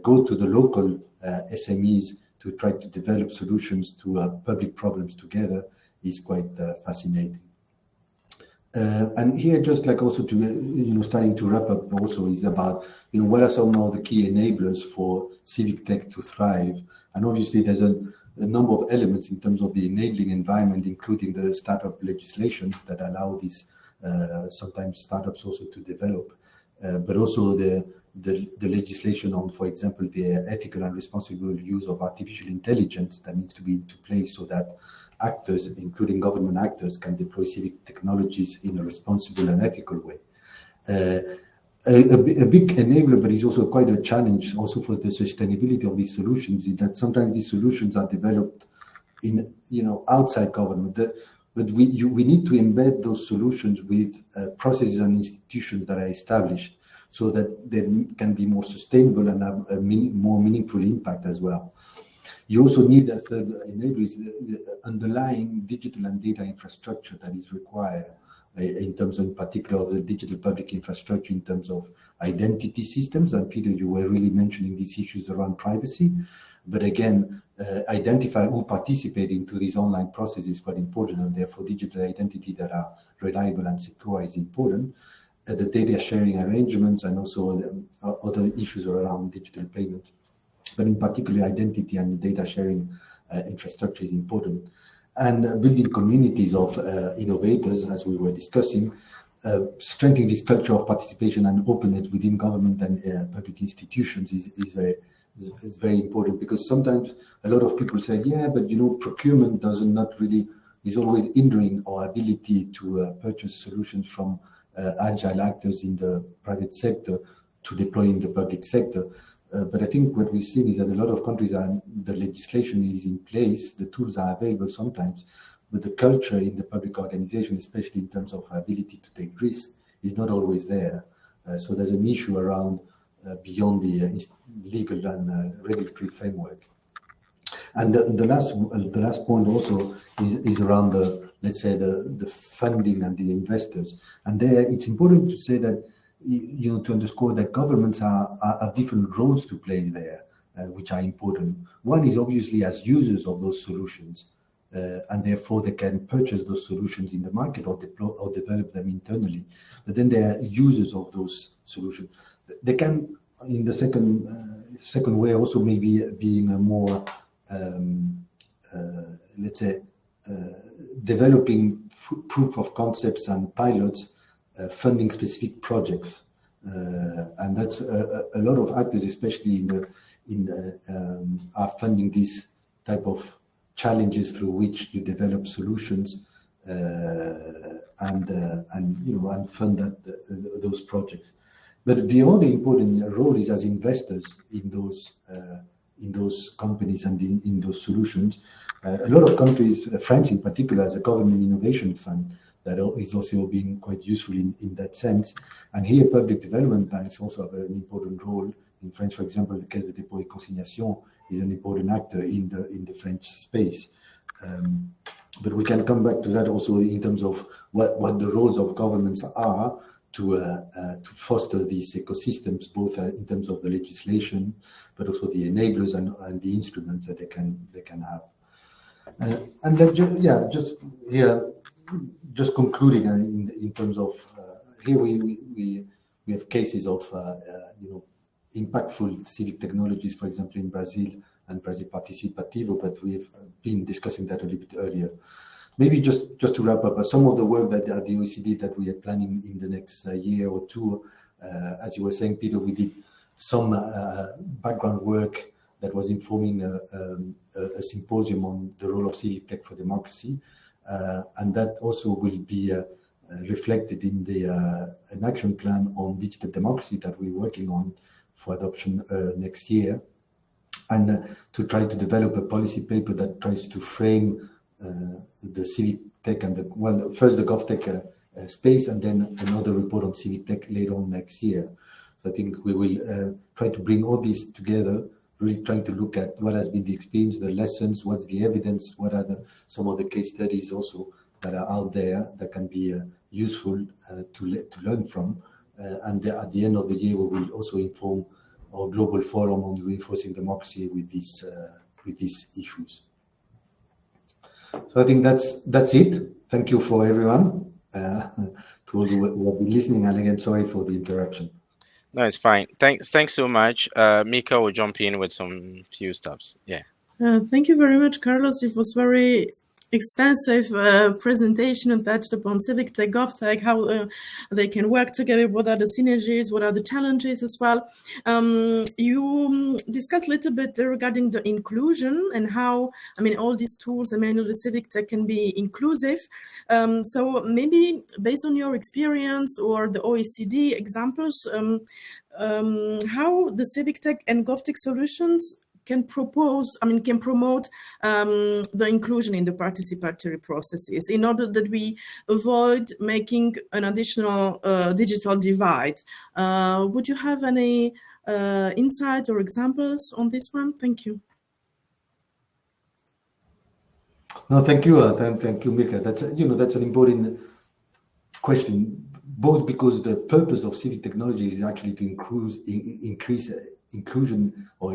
go to the local SMEs to try to develop solutions to public problems together, is quite fascinating. And here, just like also to, starting to wrap up also is about, what are some of the key enablers for civic tech to thrive? And obviously there's a number of elements in terms of the enabling environment, including the startup legislations that allow these sometimes startups also to develop, but also the legislation on, for example, the ethical and responsible use of artificial intelligence that needs to be into place so that actors, including government actors, can deploy civic technologies in a responsible and ethical way. A big enabler, but is also quite a challenge also for the sustainability of these solutions, is that sometimes these solutions are developed in, outside government. But we need to embed those solutions with processes and institutions that are established so that they can be more sustainable and have a more meaningful impact as well. You also need a third enabler, is the underlying digital and data infrastructure that is required in terms of, in particular, of the digital public infrastructure in terms of identity systems. And Peter, you were really mentioning these issues around privacy. But again, identify who participate into these online processes is quite important, and therefore digital identity that are reliable and secure is important. The data sharing arrangements and also other issues around digital payment. But in particular, identity and data sharing infrastructure is important. And building communities of innovators, as we were discussing, strengthening this culture of participation and openness within government and public institutions is very important, because sometimes a lot of people say, yeah, but procurement is always hindering our ability to purchase solutions from agile actors in the private sector to deploy in the public sector. But I think what we've seen is that a lot of countries the legislation is in place, the tools are available sometimes, but the culture in the public organization, especially in terms of ability to take risks, is not always there. So there's an issue around beyond the legal and regulatory framework. And the last point also is around the funding and the investors. And there, it's important to say that to underscore that governments have different roles to play there, which are important. One is obviously as users of those solutions, and therefore they can purchase those solutions in the market or develop them internally. But then they are users of those solutions. They can, in the second way, also maybe being a more, developing proof of concepts and pilots, funding specific projects, and that's a lot of actors, especially are funding this type of challenges through which you develop solutions and fund those projects. But the other important role is as investors in those companies and in those solutions. A lot of countries, France in particular, has a government innovation fund that is also being quite useful in that sense. And here, public development banks also have an important role. In France, for example, the Caisse de dépôt et consignation is an important actor in the French space. But we can come back to that also in terms of what the roles of governments are to foster these ecosystems, both in terms of the legislation, but also the enablers and the instruments that they can have. And then, just concluding in terms of here we have cases of impactful civic technologies, for example, in Brazil and Brazil Participativo, but we've been discussing that a little bit earlier. Maybe just to wrap up, some of the work that the OECD that we are planning in the next year or two, as you were saying, Peter, we did some background work that was informing a symposium on the role of civic tech for democracy. And that also will be reflected in an action plan on digital democracy that we're working on for adoption next year. And to try to develop a policy paper that tries to frame the civic tech and first the GovTech space, and then another report on civic tech later on next year. So I think we will try to bring all these together, really trying to look at what has been the experience, the lessons, what's the evidence, what are some of the case studies also that are out there that can be useful to learn from. And at the end of the year, we will also inform our global forum on reinforcing democracy with these issues. So I think that's it. Thank you for everyone. to all who have been listening. And again, sorry for the interruption. No, it's fine. Thanks so much. Mirka will jump in with some few stops. Yeah. Thank you very much, Carlos. It was very extensive presentation and touched upon Civic Tech, GovTech, how they can work together, what are the synergies, what are the challenges as well. You discussed a little bit regarding the inclusion and how, I mean, all these tools, I mean, the Civic Tech can be inclusive. So maybe based on your experience or the OECD examples, how the Civic Tech and GovTech solutions can promote the inclusion in the participatory processes in order that we avoid making an additional digital divide. Would you have any insights or examples on this one? Thank you. No, thank you. Thank you, Mirka. That's an important question, both because the purpose of civic technology is actually to increase inclusion or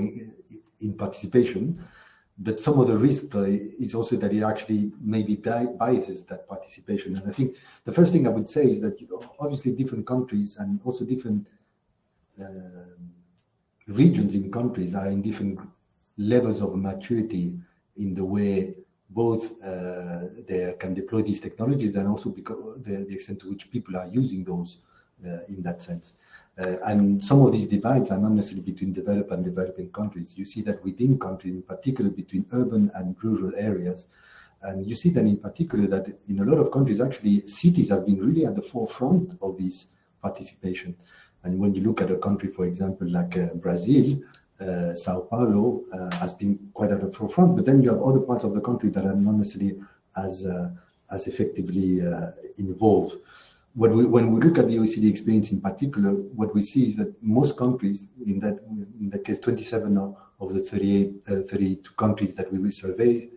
in participation, but some of the risk is also that it actually maybe biases that participation. And I think the first thing I would say is that obviously different countries and also different regions in countries are in different levels of maturity in the way both they can deploy these technologies and also because the extent to which people are using those in that sense. And some of these divides are not necessarily between developed and developing countries. You see that within countries, in particular between urban and rural areas. And you see that in particular that in a lot of countries, actually, cities have been really at the forefront of this participation. And when you look at a country, for example, like Brazil, Sao Paulo has been quite at the forefront, but then you have other parts of the country that are not necessarily as effectively involved. When we look at the OECD experience in particular, what we see is that most countries, in that case, 27 of the 32 countries that we will survey,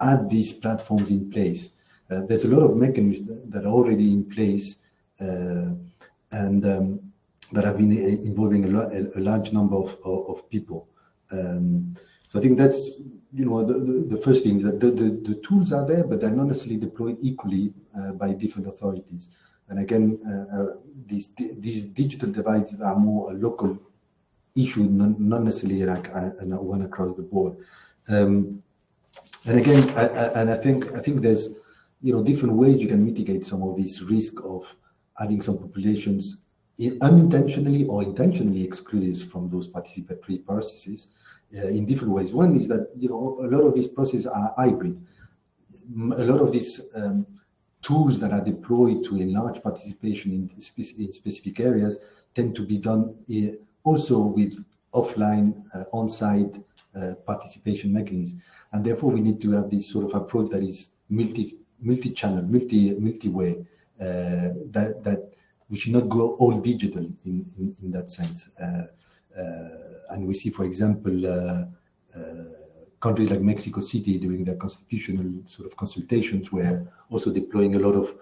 had these platforms in place. There's a lot of mechanisms that are already in place and that have been involving a large number of people. So I think that's the first thing, that the tools are there, but they're not necessarily deployed equally by different authorities. And again, these digital divides are more a local issue, not necessarily like one across the board. And again, I think there's different ways you can mitigate some of this risk of having some populations unintentionally or intentionally excluded from those participatory processes in different ways. One is that a lot of these processes are hybrid. A lot of these tools that are deployed to enlarge participation in specific areas tend to be done also with offline, on-site participation mechanisms. And therefore, we need to have this sort of approach that is multi-channel, multi-way, that we should not go all digital in that sense. And we see, for example, countries like Mexico City during their constitutional sort of consultations were also deploying a lot of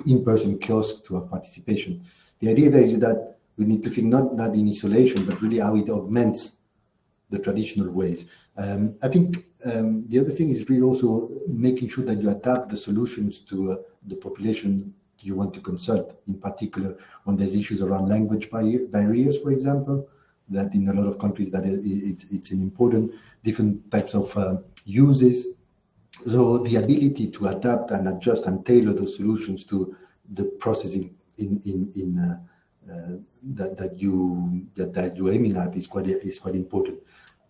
in-person kiosks to have participation. The idea there is that we need to think not that in isolation, but really how it augments the traditional ways. I think the other thing is really also making sure that you adapt the solutions to the population you want to consult, in particular when there's issues around language barriers, for example, that in a lot of countries that it's an important different types of uses. So the ability to adapt and adjust and tailor those solutions to the processing that you're aiming at is quite important.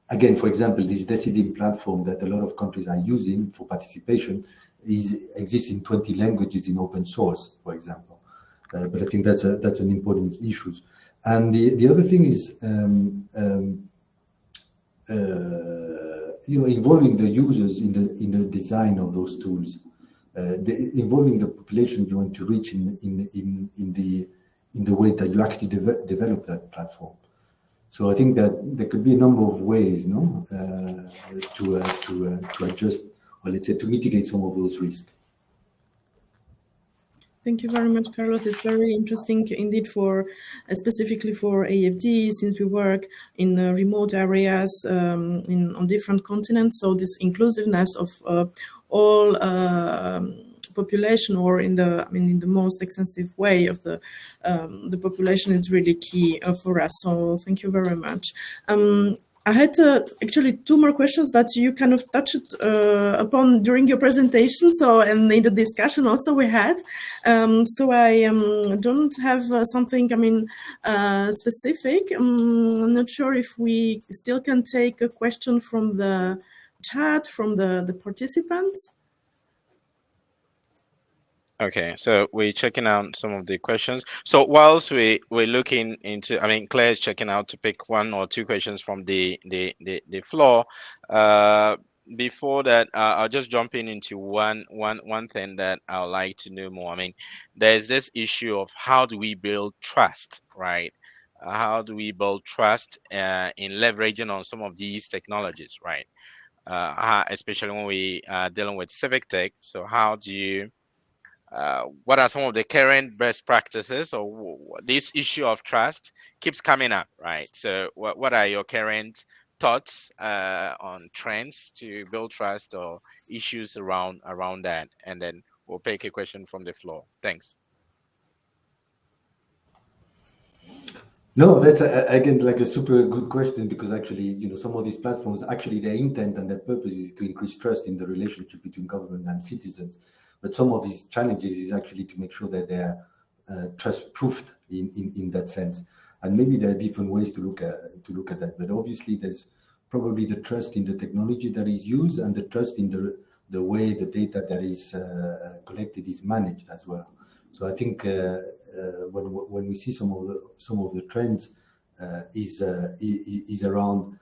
Again, for example, this Decidim platform that a lot of countries are using for participation exists in 20 languages in open source, for example. But I think that's an important issue. And the other thing is involving the users in the design of those tools, involving the population you want to reach in the way that you actually develop that platform. So I think that there could be a number of ways, to adjust, or let's say to mitigate some of those risks. Thank you very much, Carlos. It's very interesting indeed specifically for AFD, since we work in remote areas on different continents. So this inclusiveness of all population, or in the most extensive way of the population, is really key for us. So thank you very much. I had actually two more questions, but you kind of touched upon during your presentation, and in the discussion also we had. So I don't have something, specific. I'm not sure if we still can take a question from the chat, from the participants. Okay, so we're checking out some of the questions. So whilst we're looking into, Claire's checking out to pick one or two questions from the floor. Before that, I'll just jump into one thing that I would like to know more. There's this issue of how do we build trust, right? How do we build trust in leveraging on some of these technologies, right? Especially when we are dealing with civic tech. So how do you what are some of the current best practices, or this issue of trust keeps coming up, right? So what are your current thoughts on trends to build trust or issues around that? And then we'll take a question from the floor. Thanks. No, that's again like a super good question, because actually, some of these platforms, actually their intent and their purpose is to increase trust in the relationship between government and citizens. But some of these challenges is actually to make sure that they're trust-proofed in that sense. And maybe there are different ways to look at that. But obviously, there's probably the trust in the technology that is used, and the trust in the way the data that is collected is managed as well. So I think when we see some of the trends is around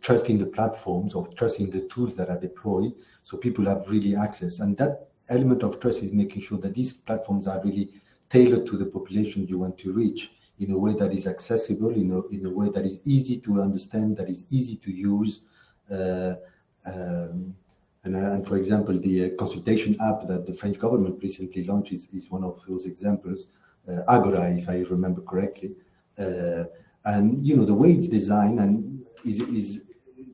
trusting the platforms, or trusting the tools that are deployed, so people have really access. And that element of trust is making sure that these platforms are really tailored to the population you want to reach, in a way that is accessible, in a way that is easy to understand, that is easy to use. And for example, the consultation app that the French government recently launched is one of those examples. Agora, if I remember correctly. And the way it's designed and is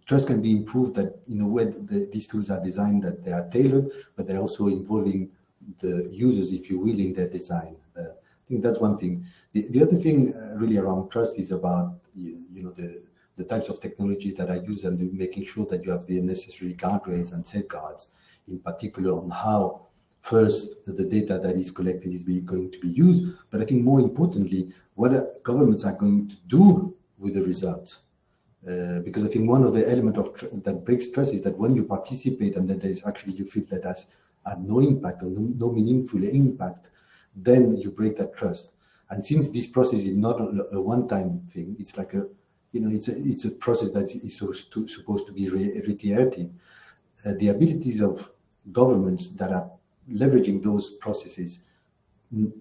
trust can be improved, that in a way these tools are designed that they are tailored, but they're also involving the users, if you will, in their design. I think that's one thing. The other thing really around trust is about the types of technologies that are used, and making sure that you have the necessary guardrails and safeguards, in particular on how first the data that is collected is going to be used, but I think more importantly, what governments are going to do with the results. Because I think one of the elements that breaks trust is that when you participate and that there's actually, you feel that has had no impact or no meaningful impact, then you break that trust. And since this process is not a one-time thing, it's like it's a process that is supposed to be reiterative. The abilities of governments that are leveraging those processes to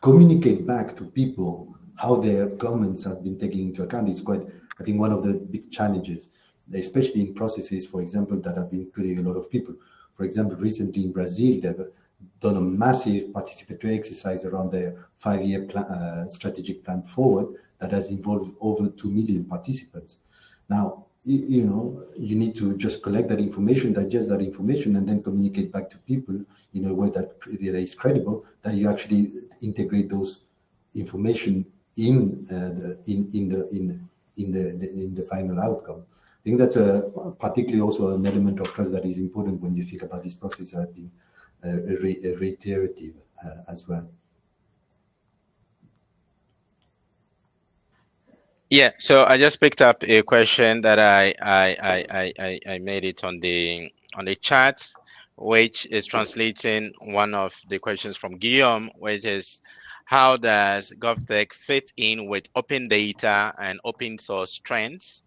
communicate back to people how their comments have been taken into account is quite, I think, one of the big challenges, especially in processes, for example, that have been including a lot of people. For example, recently in Brazil, they've done a massive participatory exercise around their 5-year strategic plan forward that has involved over 2 million participants. Now, you need to just collect that information, digest that information, and then communicate back to people in a way that is credible, that you actually integrate those information in the final outcome. I think that's particularly also an element of trust that is important when you think about this process as being reiterative as well. Yeah, so I just picked up a question that I made it on the chat, which is translating one of the questions from Guillaume, which is, how does GovTech fit in with open data and open source trends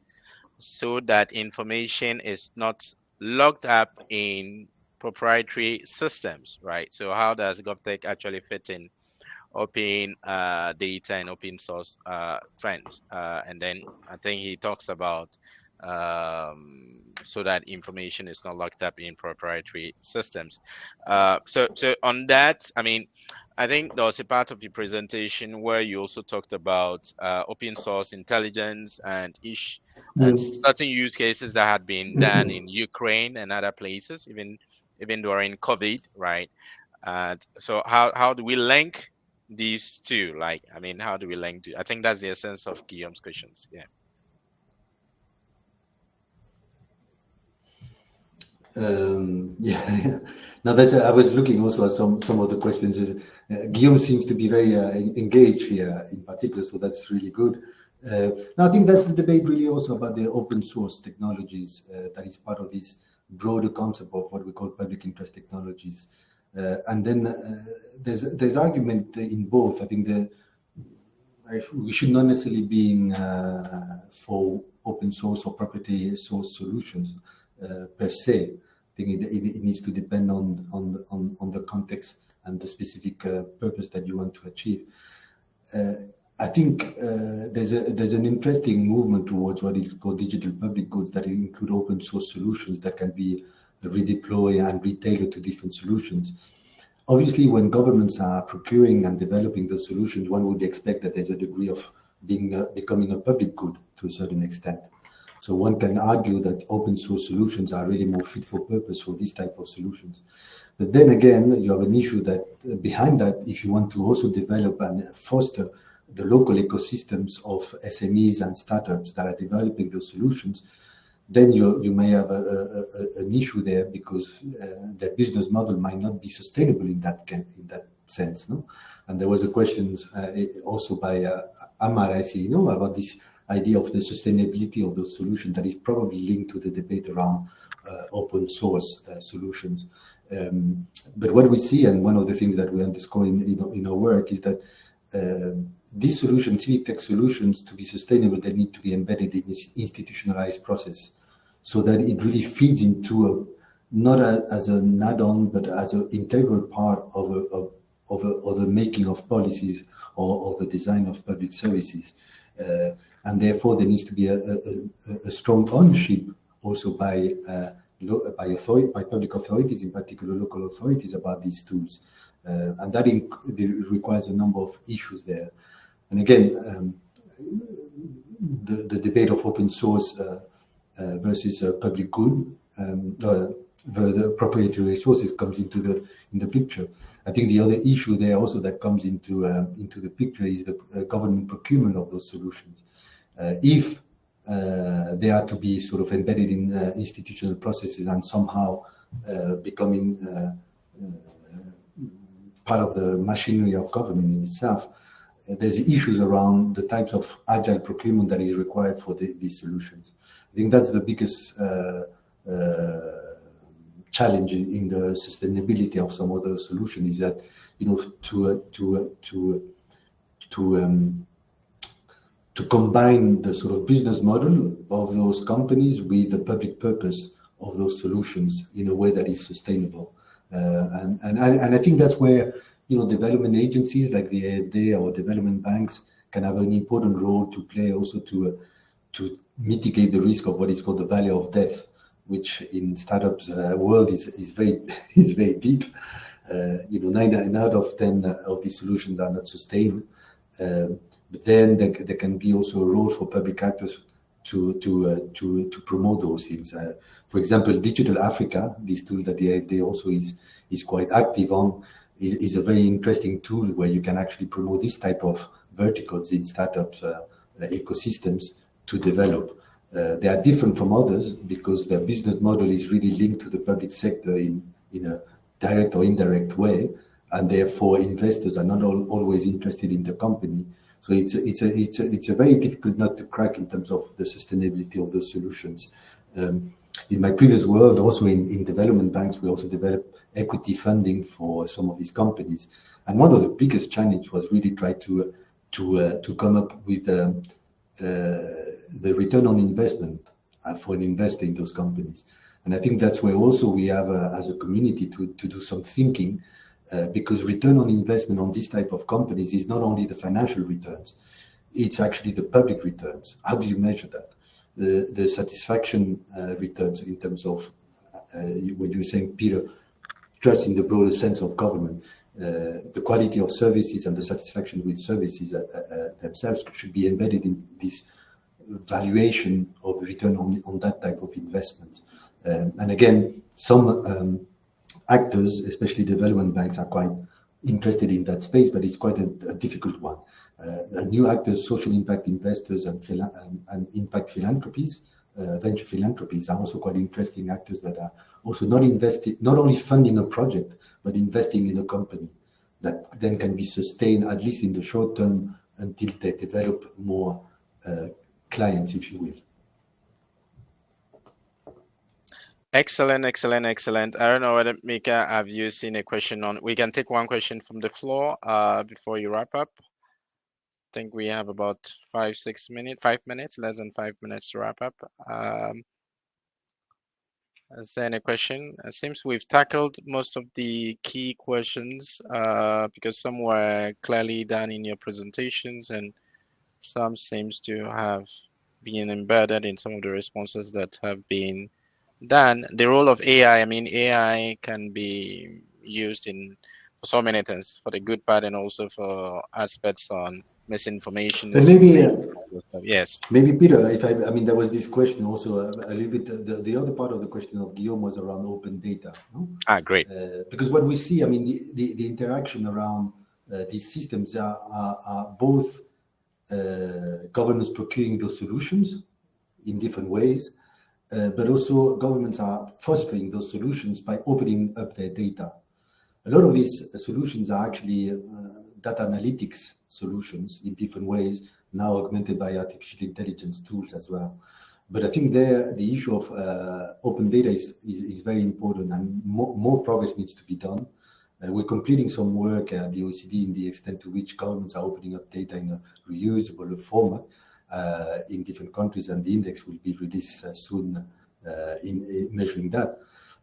so that information is not locked up in proprietary systems, right? So how does GovTech actually fit in open data and open source trends? And then I think he talks about so that information is not locked up in proprietary systems. So on that, I think there was a part of the presentation where you also talked about open source intelligence and certain use cases that had been done in Ukraine and other places, even even during COVID, right? So how do we link these two? Like, I mean, how do we link? I think that's the essence of Guillaume's questions. Yeah. Yeah. Now that's I was looking also at some of the questions. Guillaume seems to be very engaged here in particular, so that's really good. Now I think that's the debate really also about the open source technologies that is part of this broader concept of what we call public interest technologies. And then there's argument in both. I think we should not necessarily be for open source or proprietary source solutions per se. I think it needs to depend on the context and the specific purpose that you want to achieve. I think there's an interesting movement towards what is called digital public goods that include open source solutions that can be redeployed and retailored to different solutions. Obviously, when governments are procuring and developing those solutions, one would expect that there's a degree of becoming a public good to a certain extent. So one can argue that open source solutions are really more fit for purpose for this type of solutions. But then again, you have an issue that behind that, if you want to also develop and foster the local ecosystems of SMEs and startups that are developing those solutions, then you may have an issue there because the business model might not be sustainable in that sense, no? And there was a question also by Amar, I see, about this idea of the sustainability of those solutions that is probably linked to the debate around open source solutions. But what we see, and one of the things that we underscore in our work, is that these solutions, Civic Tech solutions, to be sustainable, they need to be embedded in this institutionalized process, so that it really feeds into not as an add-on, but as an integral part of the making of policies or the design of public services. And therefore, there needs to be a strong ownership also by public authorities, in particular local authorities, about these tools. And that requires a number of issues there. And again, the debate of open source versus public good, the proprietary resources comes into the picture. I think the other issue there also that comes into the picture is the government procurement of those solutions. If they are to be sort of embedded in institutional processes and somehow becoming part of the machinery of government in itself, there's issues around the types of agile procurement that is required for these solutions. I think that's the biggest challenge in the sustainability of some of those solutions, is that to combine the sort of business model of those companies with the public purpose of those solutions in a way that is sustainable. And I think that's where development agencies like the AFD or development banks can have an important role to play, also to mitigate the risk of what is called the valley of death, which in startups world is very deep. 9 out of 10 of these solutions are not sustained. But then there can be also a role for public actors to promote those things. For example, Digital Africa, this tool that the AFD also is quite active on, is a very interesting tool where you can actually promote this type of verticals in startups ecosystems to develop. They are different from others because their business model is really linked to the public sector in a direct or indirect way, and therefore investors are not always interested in the company. So it's a very difficult nut to crack in terms of the sustainability of those solutions. In my previous world, also in development banks, we also developed equity funding for some of these companies. And one of the biggest challenges was really try to come up with the return on investment for an investor in those companies. And I think that's where also we have, as a community, to do some thinking, because return on investment on this type of companies is not only the financial returns, it's actually the public returns. How do you measure that? The satisfaction returns in terms of, when you were saying, Peter, trust in the broader sense of government, the quality of services and the satisfaction with services themselves should be embedded in this valuation of return on that type of investment. And again, some actors, especially development banks, are quite interested in that space, but it's quite a difficult one. New actors, social impact investors, and impact philanthropies, venture philanthropies are also quite interesting actors that are also not only funding a project, but investing in a company that then can be sustained, at least in the short term, until they develop more clients, if you will. Excellent. I don't know whether, Mirka, have you seen a question on? We can take one question from the floor before you wrap up. I think we have about 5 minutes, less than 5 minutes to wrap up. Is there any question? It seems we've tackled most of the key questions because some were clearly done in your presentations and some seems to have been embedded in some of the responses that have been done. The role of AI, I mean, AI can be used for so many things, for the good part and also for aspects on misinformation. And maybe, yes. Maybe Peter, I mean, there was this question also a little bit. The other part of the question of Guillaume was around open data. No? Great. Because what we see, I mean, the interaction around these systems are both governments procuring those solutions in different ways, but also governments are fostering those solutions by opening up their data. A lot of these solutions are actually data analytics solutions in different ways, now augmented by artificial intelligence tools as well. But I think the issue of open data is very important, and more progress needs to be done. We're completing some work at the OECD in the extent to which governments are opening up data in a reusable format in different countries, and the index will be released soon in measuring that.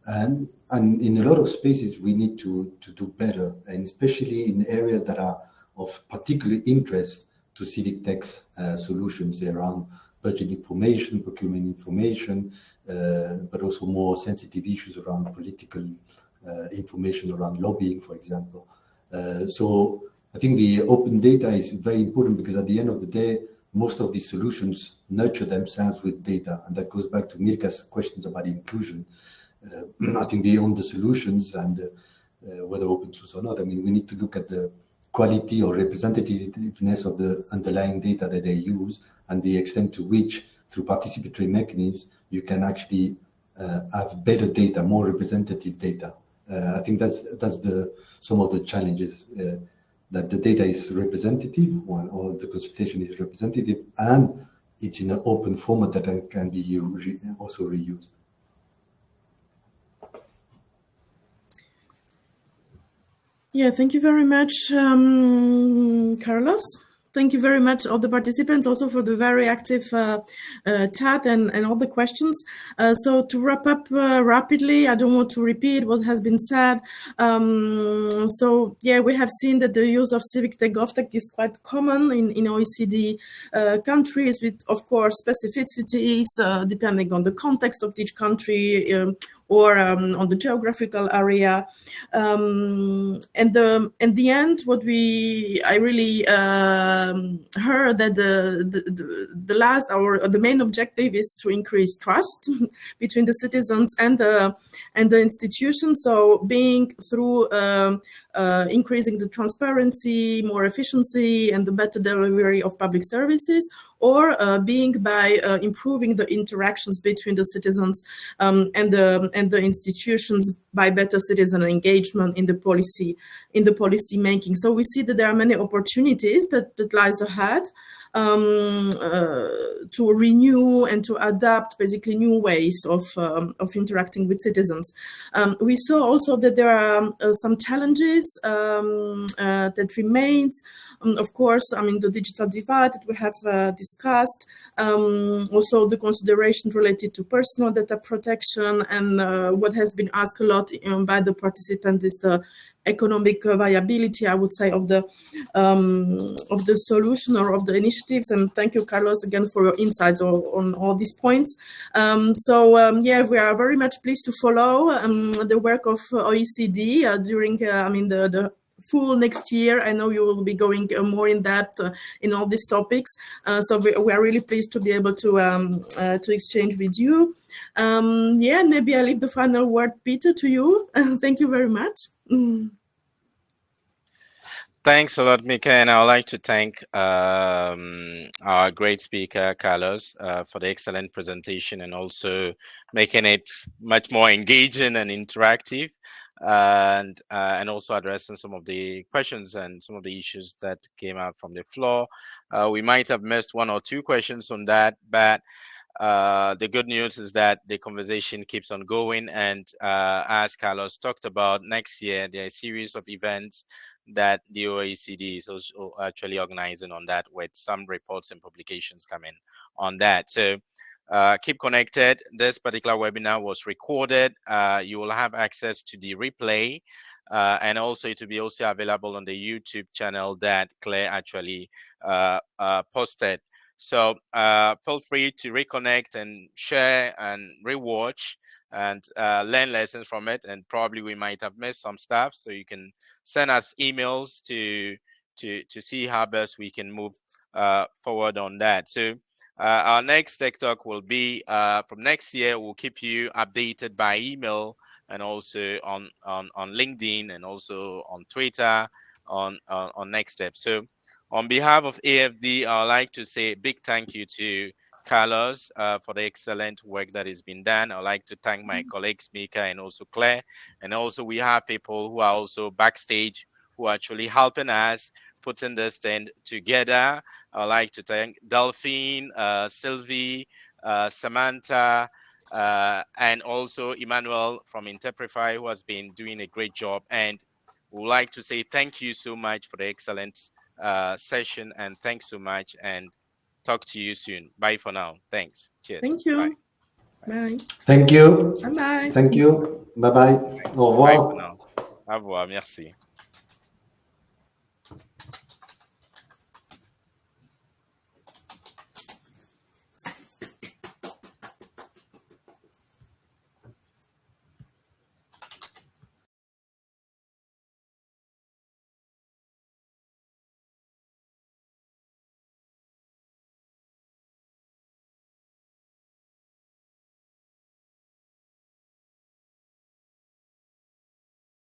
And in a lot of spaces, we need to do better, and especially in areas that are of particular interest to CivicTech's solutions around budget information, procurement information, but also more sensitive issues around political information around lobbying, for example. So I think the open data is very important because at the end of the day, most of these solutions nurture themselves with data. And that goes back to Mirka's questions about inclusion. I think beyond the solutions and whether open source or not, I mean, we need to look at the quality or representativeness of the underlying data that they use and the extent to which, through participatory mechanisms, you can actually have better data, more representative data. I think that's some of the challenges, that the data is representative or the consultation is representative, and it's in an open format that can be also reused. Yeah, thank you very much, Carlos. Thank you very much, all the participants, also for the very active chat and all the questions. So to wrap up rapidly, I don't want to repeat what has been said. So yeah, we have seen that the use of Civic Tech GovTech is quite common in OECD countries, with, of course, specificities depending on the context of each country, or on the geographical area. And in the end, what I really heard that the main objective is to increase trust between the citizens and the institutions. So being through increasing the transparency, more efficiency, and the better delivery of public services, or being by improving the interactions between the citizens and the institutions by better citizen engagement in the policy making. So we see that there are many opportunities that lies ahead to renew and to adapt basically new ways of interacting with citizens. We saw also that there are some challenges that remains. Of course, I mean, the digital divide that we have discussed, also the consideration related to personal data protection, and what has been asked a lot by the participants is the economic viability, I would say, of the solution or of the initiatives. And thank you, Carlos, again for your insights on all these points. Yeah, we are very much pleased to follow the work of OECD during, the full next year. I know you will be going more in depth in all these topics. So we are really pleased to be able to exchange with you. Yeah, maybe I leave the final word, Peter, to you. Thank you very much. Thanks a lot, Mirka, and I would like to thank our great speaker, Carlos, for the excellent presentation and also making it much more engaging and interactive, and also addressing some of the questions and some of the issues that came out from the floor. We might have missed one or two questions on that, but the good news is that the conversation keeps on going, and as Carlos talked about, next year there are a series of events that the OECD is also actually organizing on that, with some reports and publications coming on that. So keep connected. This particular webinar was recorded. You will have access to the replay, and also it will be also available on the YouTube channel that Claire actually posted. So feel free to reconnect and share and rewatch and learn lessons from it. And probably we might have missed some stuff, so you can send us emails to see how best we can move forward on that. So our next Tech Talk will be from next year. We'll keep you updated by email and also on LinkedIn and also on Twitter on next steps. So on behalf of AFD, I would like to say a big thank you to Carlos for the excellent work that has been done. I'd like to thank my colleagues, Mirka and also Claire. And also we have people who are also backstage who are actually helping us putting this thing together. I'd like to thank Delphine, Sylvie, Samantha, and also Emmanuel from Interprify, who has been doing a great job. And we would like to say thank you so much for the excellent session, and thanks so much, and talk to you soon. Bye for now. Thanks. Cheers. Thank you. Bye. Bye. Thank you. Bye bye. Thank you. Bye bye. Au revoir. Bye for now. Au revoir. Merci.